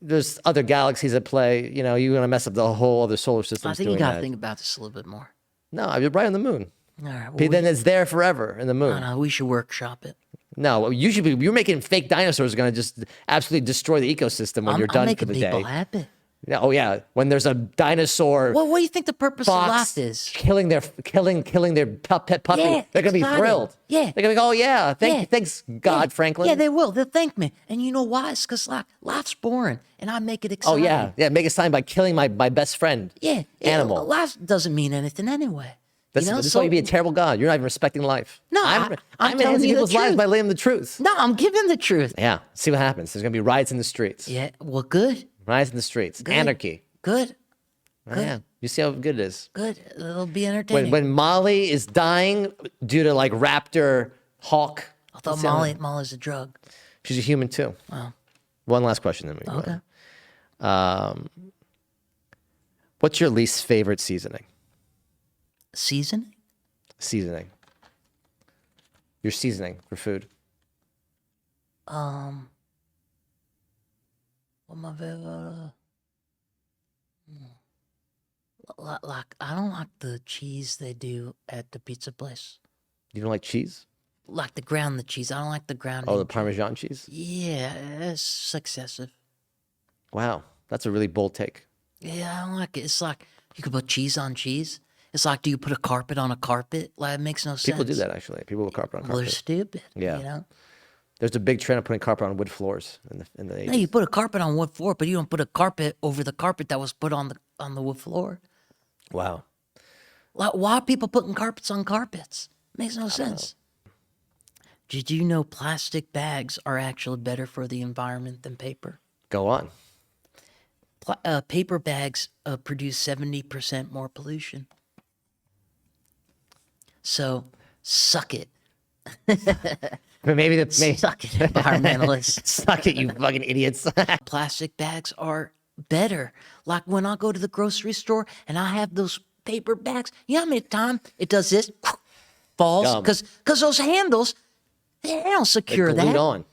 Speaker 2: There's other galaxies at play. You know, you're gonna mess up the whole other solar system.
Speaker 1: I think you
Speaker 2: doing
Speaker 1: got to
Speaker 2: that.
Speaker 1: think about this a little bit more.
Speaker 2: No, I would write on the moon.
Speaker 1: All right. Well,
Speaker 2: Then it's there forever in the moon.
Speaker 1: no, we should workshop it.
Speaker 2: No, you're making fake dinosaurs are gonna just absolutely destroy the ecosystem when you're
Speaker 1: I'm
Speaker 2: done for
Speaker 1: making
Speaker 2: the
Speaker 1: people
Speaker 2: day.
Speaker 1: happy.
Speaker 2: Yeah, oh yeah, when there's a dinosaur
Speaker 1: Well, what do you think the purpose of
Speaker 2: fox
Speaker 1: life is?
Speaker 2: killing their pet puppy,
Speaker 1: Yeah,
Speaker 2: they're gonna be
Speaker 1: excited.
Speaker 2: thrilled.
Speaker 1: Yeah.
Speaker 2: They're gonna go, oh yeah,
Speaker 1: Yeah.
Speaker 2: thanks God,
Speaker 1: Yeah.
Speaker 2: Franklin.
Speaker 1: Yeah, they will. They'll thank me. And you know why? It's because like life's boring, and I make it
Speaker 2: oh
Speaker 1: exciting.
Speaker 2: yeah, make a sign by killing my best friend.
Speaker 1: Yeah.
Speaker 2: Animal.
Speaker 1: Life doesn't mean anything anyway.
Speaker 2: That's,
Speaker 1: You know,
Speaker 2: that's why you be a terrible God. You're not even respecting life.
Speaker 1: No,
Speaker 2: I'm
Speaker 1: I'm telling
Speaker 2: enhancing
Speaker 1: you the
Speaker 2: people's lives
Speaker 1: truth.
Speaker 2: by letting them the truth.
Speaker 1: No, I'm giving the truth.
Speaker 2: Yeah, see what happens. There's gonna be riots in the streets.
Speaker 1: Yeah, well, good,
Speaker 2: Riots in the streets.
Speaker 1: good,
Speaker 2: Anarchy.
Speaker 1: good,
Speaker 2: Oh, yeah, you see how good it is.
Speaker 1: good. It'll be
Speaker 2: When
Speaker 1: entertaining.
Speaker 2: Molly is dying due to like raptor hawk.
Speaker 1: I thought
Speaker 2: see how-
Speaker 1: Molly's a drug.
Speaker 2: She's a human too.
Speaker 1: Wow.
Speaker 2: One last question, then we go.
Speaker 1: Okay.
Speaker 2: What's your least favorite seasoning?
Speaker 1: Seasoning?
Speaker 2: Seasoning. Your seasoning for food.
Speaker 1: What my favorite? Like I don't like the cheese they do at the pizza place.
Speaker 2: You don't like cheese?
Speaker 1: Like the cheese. I don't like the ground.
Speaker 2: Oh, the Parmesan cheese?
Speaker 1: Yeah, it's excessive.
Speaker 2: Wow, that's a really bold take.
Speaker 1: Yeah, I don't like it. It's like you could put cheese on cheese. It's like, do you put a carpet on a carpet? Like, it makes no sense.
Speaker 2: People do that, actually. People put carpet on
Speaker 1: Well, they're
Speaker 2: carpet.
Speaker 1: stupid.
Speaker 2: Yeah.
Speaker 1: You know?
Speaker 2: There's a big trend of putting carpet on wood floors in the 80s.
Speaker 1: No, you put a carpet on wood floor, but you don't put a carpet over the carpet that was put on the wood floor.
Speaker 2: Wow.
Speaker 1: Like, why are people putting carpets on carpets? Makes no sense. Did you know plastic bags are actually better for the environment than paper?
Speaker 2: Go on.
Speaker 1: Paper bags produce 70% more pollution. So, suck it.
Speaker 2: But maybe
Speaker 1: Suck it, environmentalists.
Speaker 2: suck it, you fucking idiots.
Speaker 1: Plastic bags are better. Like when I go to the grocery store and I have those paper bags, you know how many times it does this? Falls?
Speaker 2: Dumb.
Speaker 1: Because those handles, they don't secure
Speaker 2: They glued
Speaker 1: that.
Speaker 2: on.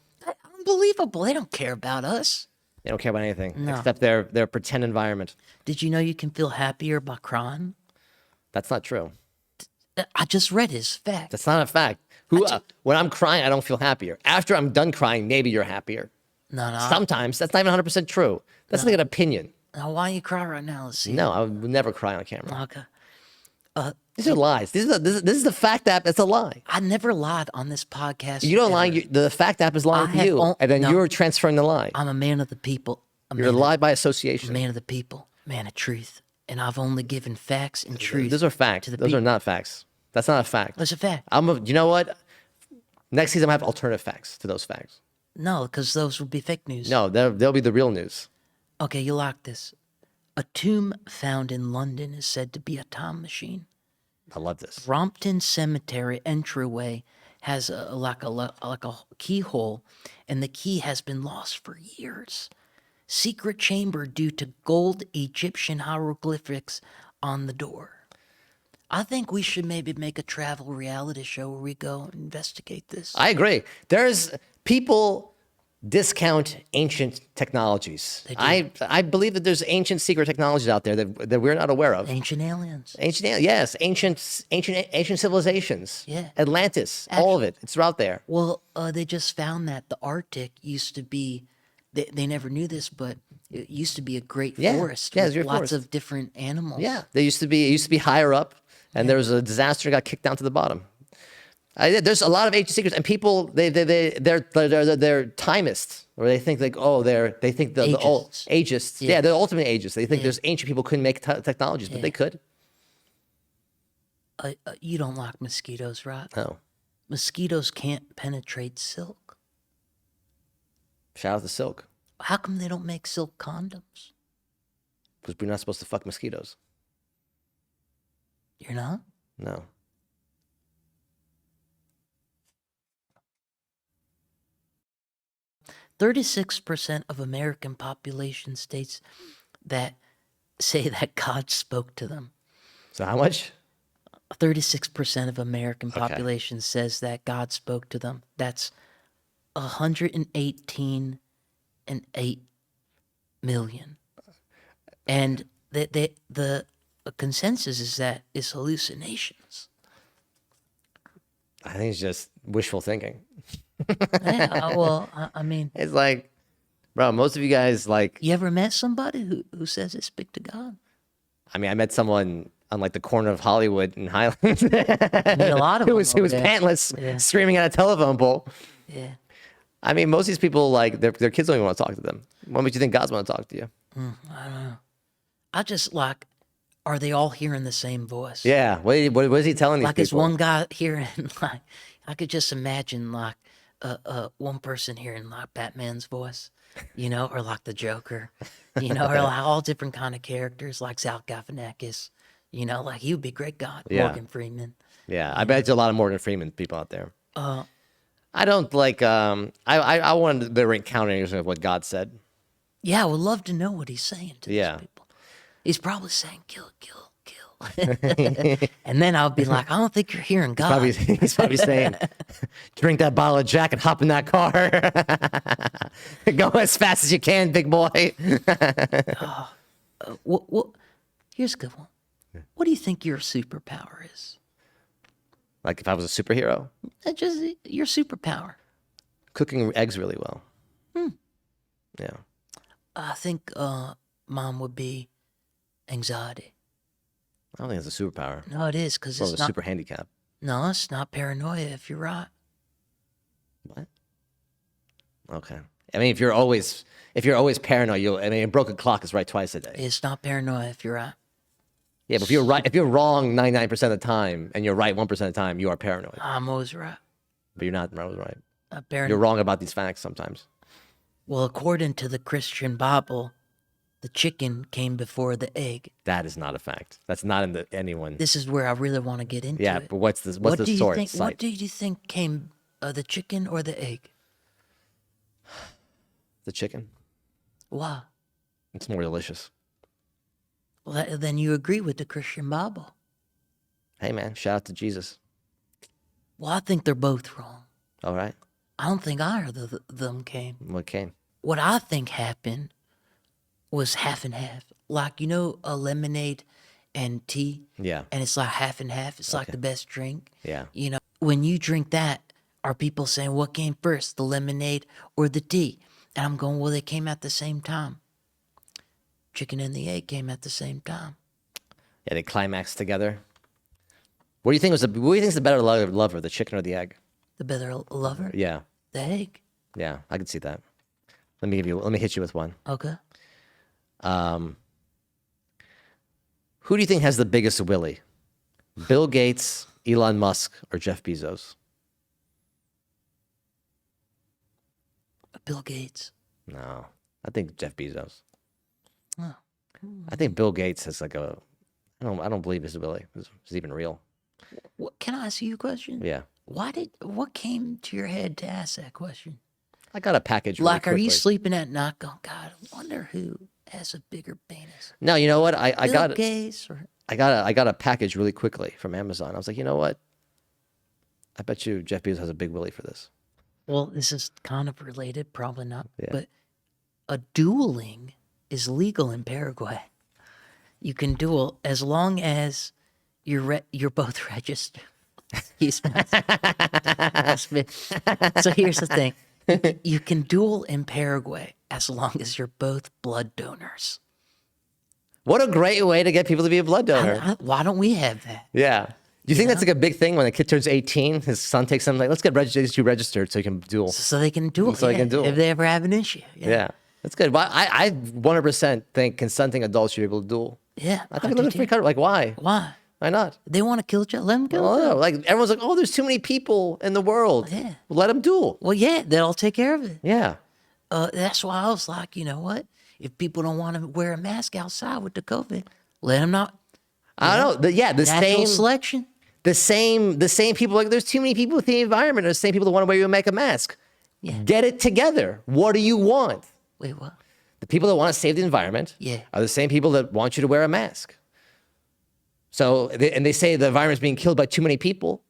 Speaker 1: Unbelievable. They don't care about us.
Speaker 2: They don't care about anything
Speaker 1: No.
Speaker 2: except their pretend environment.
Speaker 1: Did you know you can feel happier by crying?
Speaker 2: That's not true.
Speaker 1: I just read his fact.
Speaker 2: That's not a fact. When I'm crying, I don't feel happier. After I'm done crying, maybe you're happier.
Speaker 1: No.
Speaker 2: Sometimes that's not even 100% true. That's like an opinion.
Speaker 1: Now, why don't you cry right now? Let's see.
Speaker 2: No, I would never cry on camera.
Speaker 1: Okay.
Speaker 2: These are lies. This is the fact app. That's a lie.
Speaker 1: I never lied on this podcast.
Speaker 2: You don't
Speaker 1: ever.
Speaker 2: lie. The fact app is lying
Speaker 1: I
Speaker 2: to
Speaker 1: have
Speaker 2: you, and then
Speaker 1: no.
Speaker 2: you're transferring the lie.
Speaker 1: I'm a man of the people.
Speaker 2: You're a lie by association.
Speaker 1: Man of the people. Man of truth. And I've only given facts and truth.
Speaker 2: Those are facts.
Speaker 1: To the
Speaker 2: Those are
Speaker 1: people.
Speaker 2: not facts. That's not a fact.
Speaker 1: That's a fact.
Speaker 2: You know what? Next season, I'm gonna have alternative facts to those facts.
Speaker 1: No, because those would be fake news.
Speaker 2: No, they'll be the real news.
Speaker 1: Okay, you like this. A tomb found in London is said to be a time machine.
Speaker 2: I love this.
Speaker 1: Brompton Cemetery entryway has like a keyhole, and the key has been lost for years. Secret chamber due to gold Egyptian hieroglyphics on the door. I think we should maybe make a travel reality show where we go and investigate this.
Speaker 2: I agree. There's people discount ancient technologies.
Speaker 1: They do.
Speaker 2: I believe that there's ancient secret technologies out there that we're not aware of.
Speaker 1: Ancient aliens.
Speaker 2: Yes, ancient civilizations.
Speaker 1: Yeah.
Speaker 2: Atlantis, all of it. It's out there.
Speaker 1: Well, they just found that the Arctic used to be, they never knew this, but it used to be a great
Speaker 2: Yeah.
Speaker 1: forest
Speaker 2: Yeah,
Speaker 1: with
Speaker 2: it's a great
Speaker 1: lots
Speaker 2: forest.
Speaker 1: of different animals.
Speaker 2: Yeah, it used to be higher up, and there was a disaster and got kicked down to the bottom. There's a lot of ancient secrets, and people they're timists, or they think like they think the old ageists. Yeah, they're the ultimate ageists. They think there's ancient people couldn't make technologies, but they could.
Speaker 1: You don't like mosquitoes, right?
Speaker 2: No.
Speaker 1: Mosquitoes can't penetrate silk.
Speaker 2: Shout out to Silk,
Speaker 1: How come they don't make silk condoms?
Speaker 2: because we're not supposed to fuck mosquitoes.
Speaker 1: You're not?
Speaker 2: No.
Speaker 1: %36% of American population states that say that God spoke to them.
Speaker 2: So how much?
Speaker 1: 36% of American population says that God spoke to them. That's 118.8 million. And the consensus is that it's hallucinations.
Speaker 2: I think it's just wishful thinking.
Speaker 1: Yeah, well, I mean,
Speaker 2: It's like, bro, most of you guys like.
Speaker 1: you ever met somebody who says they speak to God?
Speaker 2: I mean, I met someone on like the corner of Hollywood and Highlands.
Speaker 1: I mean, a lot of
Speaker 2: who
Speaker 1: them
Speaker 2: was
Speaker 1: over there.
Speaker 2: pantless, screaming at a telephone pole.
Speaker 1: Yeah.
Speaker 2: I mean, most of these people, like, their kids don't even want to talk to them. What makes you think God's want to talk to you?
Speaker 1: I don't know. I just like, are they all hearing the same voice?
Speaker 2: Yeah. What is he telling these
Speaker 1: Like, is
Speaker 2: people?
Speaker 1: one guy hearing, like, I could just imagine, like, one person hearing, like, Batman's voice, or like the Joker, or like all different kind of characters, like Sal Galifianakis, like he would be a great God.
Speaker 2: Yeah.
Speaker 1: Morgan Freeman.
Speaker 2: Yeah. I bet there's a lot of Morgan Freeman people out there.
Speaker 1: Uh,
Speaker 2: I don't like. I wanted the encounters of what God said.
Speaker 1: yeah, I would love to know what he's saying to
Speaker 2: Yeah.
Speaker 1: these people. He's probably saying, kill, kill, kill. And then I'll be like, I don't think you're hearing God.
Speaker 2: He's probably saying, drink that bottle of Jack and hop in that car. Go as fast as you can, big boy.
Speaker 1: What, here's a good one. What do you think your superpower is?
Speaker 2: Like if I was a superhero,
Speaker 1: Just your superpower.
Speaker 2: cooking eggs really well. Yeah.
Speaker 1: I think mine would be anxiety.
Speaker 2: I don't think it's a superpower.
Speaker 1: No, it is, because
Speaker 2: Well,
Speaker 1: it's
Speaker 2: it's a
Speaker 1: not.
Speaker 2: super handicap.
Speaker 1: No, it's not paranoia. If you're right,
Speaker 2: What? Okay. I mean, if you're always paranoid, a broken clock is right twice a day.
Speaker 1: it's not paranoia. If you're right,
Speaker 2: Yeah, but if you're wrong 99% of the time and you're right 1% of the time, you are paranoid.
Speaker 1: I'm always right.
Speaker 2: But you're not always right.
Speaker 1: Paranoid.
Speaker 2: You're wrong about these facts sometimes.
Speaker 1: Well, according to the Christian Bible, the chicken came before the egg.
Speaker 2: That is not a fact. That's not in anyone.
Speaker 1: This is where I really want to get into
Speaker 2: Yeah,
Speaker 1: it.
Speaker 2: but what's the source?
Speaker 1: What
Speaker 2: Site?
Speaker 1: do you think came, the chicken or the egg?
Speaker 2: The chicken.
Speaker 1: Why?
Speaker 2: It's more delicious.
Speaker 1: Well, then you agree with the Christian Bible.
Speaker 2: Hey man, shout out to Jesus.
Speaker 1: Well, I think they're both wrong.
Speaker 2: All right.
Speaker 1: I don't think either of them came.
Speaker 2: What came?
Speaker 1: What I think happened was half and half. Like, a lemonade and tea,
Speaker 2: Yeah.
Speaker 1: and it's like half and half. It's like the best drink.
Speaker 2: Yeah.
Speaker 1: When you drink that, are people saying, what came first, the lemonade or the tea? And I'm going, well, they came at the same time. Chicken and the egg came at the same time.
Speaker 2: Yeah, they climaxed together. What do you think is the better lover, the chicken or the egg?
Speaker 1: The better lover,
Speaker 2: Yeah.
Speaker 1: the egg.
Speaker 2: Yeah, I can see that. Let me hit you with one.
Speaker 1: Okay.
Speaker 2: Who do you think has the biggest willy? Bill Gates, Elon Musk, or Jeff Bezos?
Speaker 1: Bill Gates.
Speaker 2: No, I think Jeff Bezos.
Speaker 1: Oh.
Speaker 2: I think Bill Gates has like a. I don't believe his willy is even real.
Speaker 1: What, can I ask you a question?
Speaker 2: Yeah,
Speaker 1: What came to your head to ask that question?
Speaker 2: I got a package. Really
Speaker 1: Like, are you
Speaker 2: quickly.
Speaker 1: sleeping at night going, God, I wonder who has a bigger penis?
Speaker 2: No, you know what? I
Speaker 1: Bill
Speaker 2: got
Speaker 1: Gates or
Speaker 2: I got a package really quickly from Amazon. I was like, you know what? I bet you Jeff Bezos has a big willy for this.
Speaker 1: well, this is kind of related, probably not,
Speaker 2: Yeah.
Speaker 1: but a dueling is legal in Paraguay. You can duel as long as you're both registered. Excuse me. So here's the thing. You can duel in Paraguay as long as you're both blood donors.
Speaker 2: What a great way to get people to be a blood donor.
Speaker 1: Why don't we have that?
Speaker 2: Yeah. Do you think that's like a big thing when a kid turns 18, his son takes him like, let's get these two registered so you can duel.
Speaker 1: So they can duel.
Speaker 2: So they can duel.
Speaker 1: If they ever have an issue.
Speaker 2: Yeah. That's good. But I 100% think consenting adults should be able to duel.
Speaker 1: Yeah.
Speaker 2: I think we live in a free country. Like, why?
Speaker 1: Why?
Speaker 2: Why not?
Speaker 1: They want to kill each other. Let them kill each
Speaker 2: Oh,
Speaker 1: other.
Speaker 2: no. Like, everyone's like, oh, there's too many people in the world.
Speaker 1: Yeah.
Speaker 2: Let them duel.
Speaker 1: Well, yeah, they'll take care of it.
Speaker 2: Yeah.
Speaker 1: That's why I was like, you know what? If people don't want to wear a mask outside with the COVID, let them not.
Speaker 2: I don't know. The
Speaker 1: Natural
Speaker 2: same
Speaker 1: selection.
Speaker 2: the same people, like, there's too many people with the environment. There's the same people that want to wear you and make a mask.
Speaker 1: Yeah.
Speaker 2: Get it together. What do you want?
Speaker 1: Wait, what?
Speaker 2: The people that want to save the environment
Speaker 1: Yeah.
Speaker 2: are the same people that want you to wear a mask. So, they say the environment's being killed by too many people.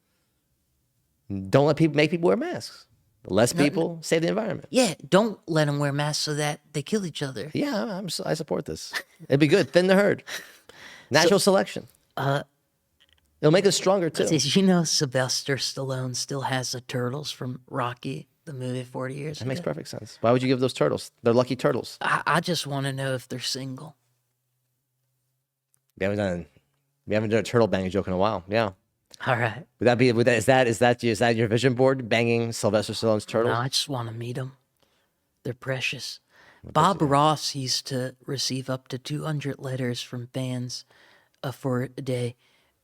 Speaker 2: Don't make people wear masks. Less people, save the environment.
Speaker 1: Yeah, don't let them wear masks so that they kill each other.
Speaker 2: Yeah, I support this. It'd be good. Thin the herd. Natural selection. It'll make us stronger too.
Speaker 1: Did you know Sylvester Stallone still has the turtles from Rocky, the movie 40 years
Speaker 2: That
Speaker 1: ago?
Speaker 2: makes perfect sense. Why would you give those turtles? They're lucky turtles.
Speaker 1: I just want to know if they're single.
Speaker 2: We haven't done a turtle banging joke in a while. Yeah.
Speaker 1: All right.
Speaker 2: Is that your vision board? Banging Sylvester Stallone's turtles?
Speaker 1: No, I just want to meet them. They're precious. Bob Ross used to receive up to 200 letters from fans for a day,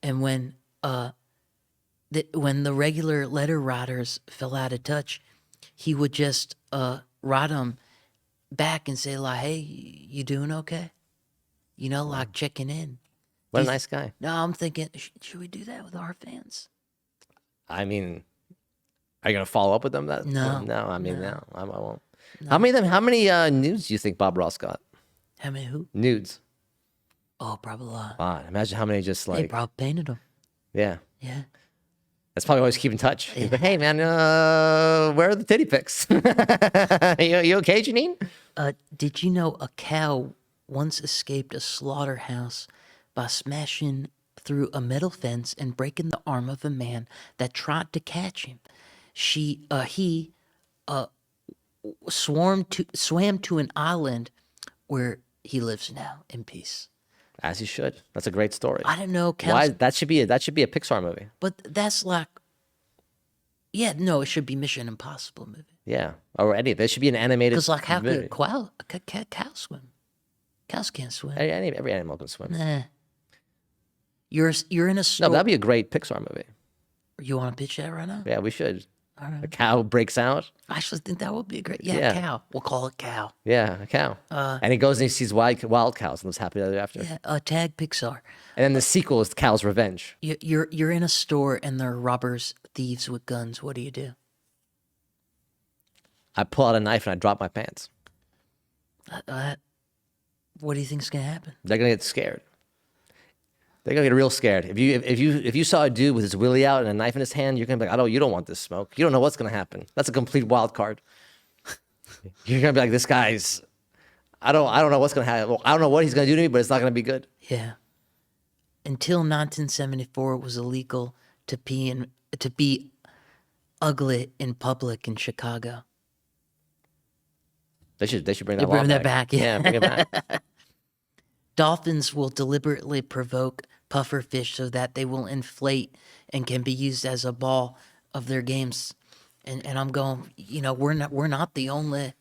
Speaker 1: and when the regular letter writers fell out of touch, he would just write them back and say like, "Hey, you doing okay?" You know, like checking in.
Speaker 2: What a
Speaker 1: you th-
Speaker 2: nice guy.
Speaker 1: No, I'm thinking, should we do that with our fans?
Speaker 2: I mean, are you gonna follow up with them?
Speaker 1: No,
Speaker 2: No. I mean,
Speaker 1: no.
Speaker 2: no. I won't.
Speaker 1: No.
Speaker 2: How many of them? How many nudes do you think Bob Ross got?
Speaker 1: How many who?
Speaker 2: Nudes.
Speaker 1: Oh, probably a lot.
Speaker 2: Imagine how many just
Speaker 1: They
Speaker 2: like
Speaker 1: probably painted them.
Speaker 2: yeah.
Speaker 1: Yeah.
Speaker 2: That's probably always keep in touch. He's
Speaker 1: Yeah.
Speaker 2: like, hey man, where are the titty pics? you okay, Janine?
Speaker 1: Did you know a cow once escaped a slaughterhouse by smashing through a metal fence and breaking the arm of a man that tried to catch him? He swam to an island where he lives now in peace.
Speaker 2: As you should. That's a great story.
Speaker 1: I don't know cows,
Speaker 2: Why that should be a Pixar movie.
Speaker 1: but that's like, yeah, no, it should be Mission Impossible movie.
Speaker 2: Yeah, or any. There should be an animated.
Speaker 1: Because like, how
Speaker 2: movie.
Speaker 1: could cow swim? Cows can't swim.
Speaker 2: Every animal can swim.
Speaker 1: Nah. You're in a
Speaker 2: No,
Speaker 1: store.
Speaker 2: but that'd be a great Pixar movie.
Speaker 1: You want to pitch that right now?
Speaker 2: Yeah, we should.
Speaker 1: All right.
Speaker 2: A cow breaks out.
Speaker 1: I actually think that would be a great. Yeah,
Speaker 2: Yeah.
Speaker 1: cow. We'll call it cow.
Speaker 2: Yeah, a cow. And he goes and he sees wild cows and lives happily ever after.
Speaker 1: Yeah. Tag Pixar.
Speaker 2: And then the sequel is Cow's Revenge.
Speaker 1: You're in a store and there are robbers, thieves with guns. What do you do?
Speaker 2: I pull out a knife and I drop my pants.
Speaker 1: What do you think's gonna happen?
Speaker 2: They're gonna get scared. They're gonna get real scared. If you saw a dude with his willy out and a knife in his hand, you're gonna be like, you don't want this smoke. You don't know what's gonna happen. That's a complete wild card. You're gonna be like, this guy's. I don't know what's gonna happen. Well, I don't know what he's gonna do to me, but it's not gonna be good.
Speaker 1: Yeah. Until 1974, it was illegal to be ugly in public in Chicago.
Speaker 2: They should bring that
Speaker 1: Bring
Speaker 2: law
Speaker 1: that back.
Speaker 2: Yeah, bring it back.
Speaker 1: Dolphins will deliberately provoke pufferfish so that they will inflate and can be used as a ball of their games. And I'm going, we're not the only.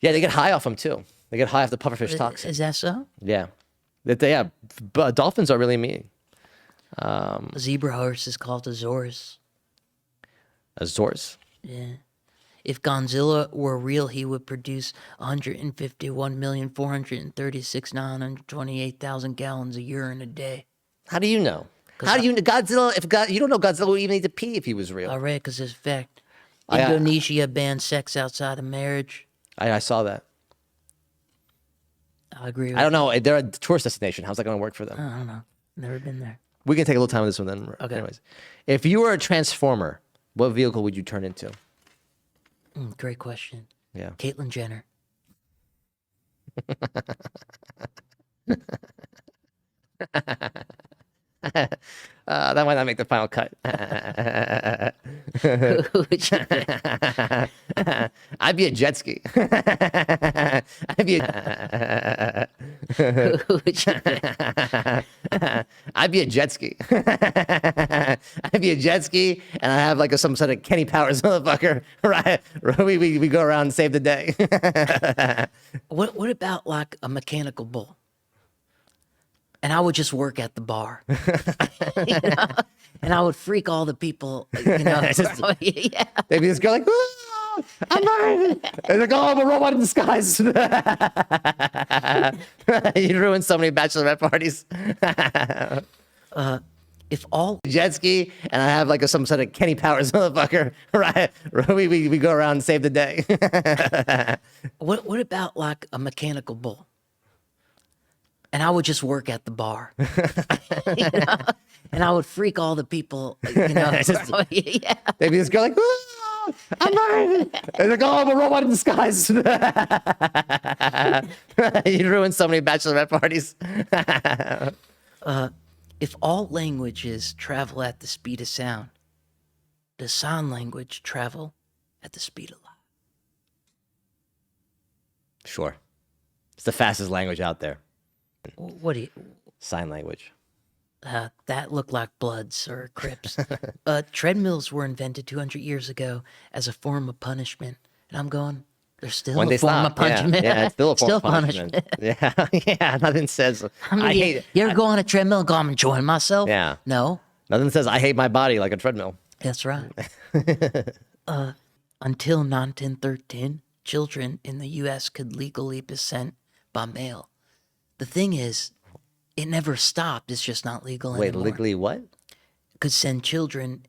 Speaker 2: Yeah, they get high off them too. They get high off the pufferfish toxin.
Speaker 1: Is that so?
Speaker 2: Yeah, but dolphins are really mean.
Speaker 1: A zebra horse is called a Zorus.
Speaker 2: Azores.
Speaker 1: Yeah. If Godzilla were real, he would produce 151,436,928,000 gallons of urine a day.
Speaker 2: How do you know? How do you know Godzilla? You don't know Godzilla would even need to pee if he was real.
Speaker 1: I read because it's a fact.
Speaker 2: I-
Speaker 1: Indonesia bans sex outside of marriage.
Speaker 2: I saw that.
Speaker 1: I agree with
Speaker 2: I don't know. They're a tourist destination. How's that going to work for them?
Speaker 1: I don't know. Never been there.
Speaker 2: We can take a little time with this one then.
Speaker 1: Okay.
Speaker 2: Anyways, if you were a transformer, what vehicle would you turn into?
Speaker 1: Great question.
Speaker 2: Yeah.
Speaker 1: Caitlyn Jenner.
Speaker 2: That might not make the final cut.
Speaker 1: Who would you pick?
Speaker 2: I'd be a jet ski.
Speaker 1: Who would you pick?
Speaker 2: I'd be a jet ski. I'd be a jet ski, and I have like some sort of Kenny Powers motherfucker. Right? We go around and save the day.
Speaker 1: What about like a mechanical bull? And I would just work at the bar. You know? And I would freak all the people, yeah.
Speaker 2: They'd be this girl like, "Ah, I'm married." And like, oh, I'm a robot in disguise. You ruined so many bachelorette parties.
Speaker 1: If all
Speaker 2: Jet ski, and I have like some sort of Kenny Powers motherfucker. Right? We go around and save the day.
Speaker 1: what about like a mechanical bull? And I would just work at the bar. You know? And I would freak all the people, yeah.
Speaker 2: They'd be this girl like, "Ah, I'm married." And like, oh, I'm a robot in disguise. You ruined so many bachelorette parties.
Speaker 1: If all languages travel at the speed of sound, does sign language travel at the speed of light?
Speaker 2: Sure. It's the fastest language out there.
Speaker 1: What do you...
Speaker 2: Sign language.
Speaker 1: That looked like Bloods or Crips. Treadmills were invented 200 years ago as a form of punishment. And I'm going, There's still
Speaker 2: when
Speaker 1: a
Speaker 2: they
Speaker 1: form
Speaker 2: stop.
Speaker 1: of punishment.
Speaker 2: Yeah, it's still a form
Speaker 1: Still
Speaker 2: of punishment. Yeah, yeah. Nothing says
Speaker 1: I mean,
Speaker 2: I hate.
Speaker 1: you ever go on a treadmill and go, I'm enjoying myself?
Speaker 2: Yeah.
Speaker 1: No,
Speaker 2: Nothing says I hate my body like a treadmill.
Speaker 1: that's right. Until 1913, children in the U.S. could legally be sent by mail. The thing is, it never stopped. It's just not legal
Speaker 2: Wait,
Speaker 1: anymore.
Speaker 2: legally what?
Speaker 1: Could send children,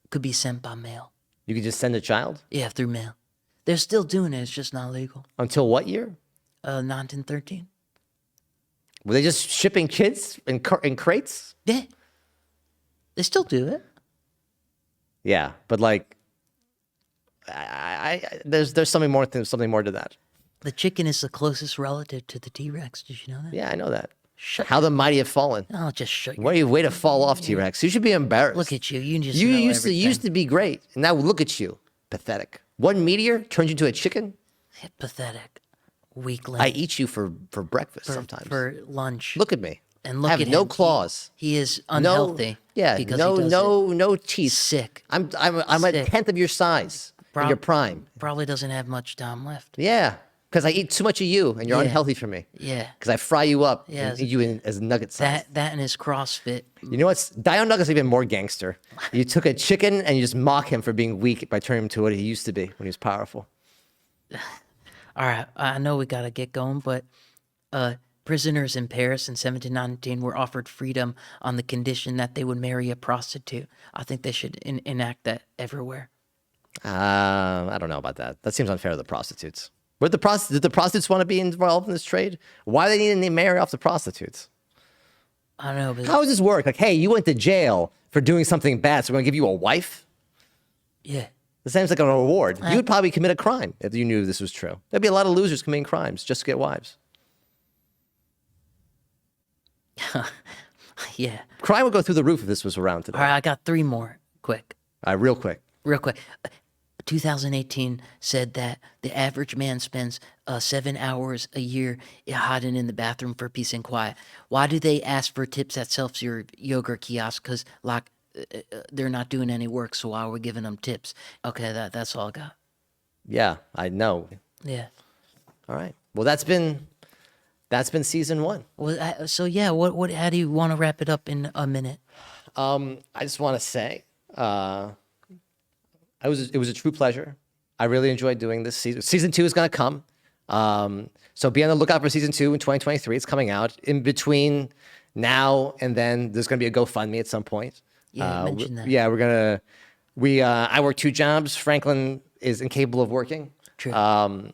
Speaker 1: could be sent by mail.
Speaker 2: You could just send a child
Speaker 1: Yeah, through mail. They're still doing it. It's just not legal.
Speaker 2: until what year?
Speaker 1: 1913.
Speaker 2: Were they just shipping kids in crates?
Speaker 1: Yeah. They still do it.
Speaker 2: Yeah, but like, there's something more to that.
Speaker 1: The chicken is the closest relative to the T-Rex. Did you know that?
Speaker 2: Yeah, I know that.
Speaker 1: Shut
Speaker 2: How the mighty have fallen.
Speaker 1: Oh, just shut your...
Speaker 2: What are you way to fall off, T-Rex? You should be embarrassed.
Speaker 1: Look at you. You just
Speaker 2: You
Speaker 1: know
Speaker 2: used
Speaker 1: everything.
Speaker 2: to be great, and now look at you, pathetic. One meteor turned you into a chicken.
Speaker 1: Pathetic. Weakling.
Speaker 2: I eat you for breakfast sometimes.
Speaker 1: For lunch.
Speaker 2: Look at me.
Speaker 1: And look
Speaker 2: I have
Speaker 1: at
Speaker 2: no
Speaker 1: him.
Speaker 2: claws.
Speaker 1: He is
Speaker 2: No,
Speaker 1: unhealthy.
Speaker 2: yeah,
Speaker 1: because
Speaker 2: no,
Speaker 1: he does
Speaker 2: no,
Speaker 1: it.
Speaker 2: no teeth.
Speaker 1: Sick.
Speaker 2: I'm a
Speaker 1: Sick.
Speaker 2: tenth of your size in
Speaker 1: Prob-
Speaker 2: your prime.
Speaker 1: Probably doesn't have much time left.
Speaker 2: Yeah, because I eat too much of you, and you're
Speaker 1: Yeah.
Speaker 2: unhealthy for me.
Speaker 1: Yeah.
Speaker 2: Because I fry you up
Speaker 1: Yeah,
Speaker 2: and eat you as nugget size.
Speaker 1: That and his CrossFit.
Speaker 2: You know what's Dio Nuggets even more gangster. You took a chicken and you just mock him for being weak by turning him to what he used to be when he was powerful.
Speaker 1: All right, I know we got to get going, but prisoners in Paris in 1719 were offered freedom on the condition that they would marry a prostitute. I think they should enact that everywhere.
Speaker 2: I don't know about that. That seems unfair to the prostitutes. Did the prostitutes want to be involved in this trade? Why do they need to marry off the prostitutes?
Speaker 1: I don't know, but
Speaker 2: How does this work? Like, hey, you went to jail for doing something bad, so we're going to give you a wife?
Speaker 1: yeah.
Speaker 2: This seems like a reward. You would probably commit a crime if you knew this was true. There'd be a lot of losers committing crimes just to get wives.
Speaker 1: Yeah.
Speaker 2: Crime would go through the roof if this was around today.
Speaker 1: All right, I got three more. Quick.
Speaker 2: Real quick.
Speaker 1: Real quick. 2018 said that the average man spends 7 hours a year hiding in the bathroom for peace and quiet. Why do they ask for tips at self-serve yogurt kiosks? Because, like, they're not doing any work, so why are we giving them tips? Okay, that's all I got.
Speaker 2: Yeah, I know.
Speaker 1: Yeah.
Speaker 2: All right. Well, that's been season 1.
Speaker 1: Well, so yeah, what? How do you want to wrap it up in a minute?
Speaker 2: I just want to say, it was a true pleasure. I really enjoyed doing this season. Season 2 is going to come. So be on the lookout for season 2 in 2023. It's coming out. In between now and then, there's going to be a GoFundMe at some point.
Speaker 1: Yeah, you mentioned that.
Speaker 2: Yeah, I work 2 jobs. Franklin is incapable of working.
Speaker 1: True.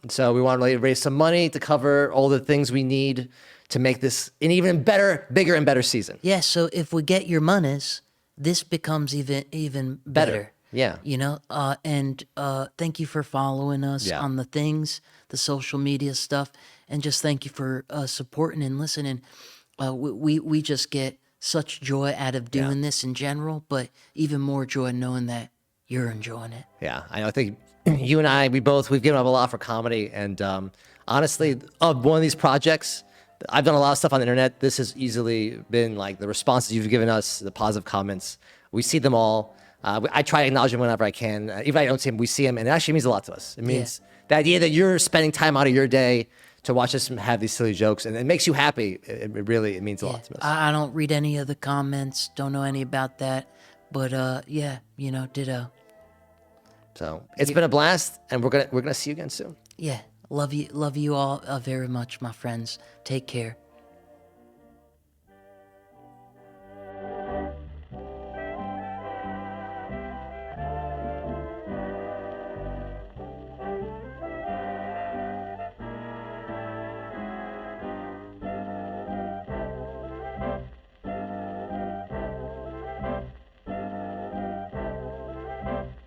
Speaker 2: So we want to raise some money to cover all the things we need to make this an even better, bigger and better season.
Speaker 1: Yeah, so if we get your monies, this becomes even better.
Speaker 2: Yeah.
Speaker 1: You know, and thank you for following us
Speaker 2: Yeah.
Speaker 1: on the things, the social media stuff, and just thank you for supporting and listening. We just get such joy out of doing this in general, but even more joy knowing that you're enjoying it.
Speaker 2: Yeah, I think you and I, we've given up a lot for comedy, and honestly, of one of these projects, I've done a lot of stuff on the internet. This has easily been like the responses you've given us, the positive comments. We see them all. I try to acknowledge them whenever I can. Even if I don't see them, we see them, and it actually means a lot to us. It means the idea that you're spending time out of your day to watch us have these silly jokes, and it makes you happy. It really means a lot to us.
Speaker 1: I don't read any of the comments, don't know any about that, but yeah, you know, ditto.
Speaker 2: So it's been a blast, and we're gonna see you again soon.
Speaker 1: Yeah, love you all very much, my friends. Take care.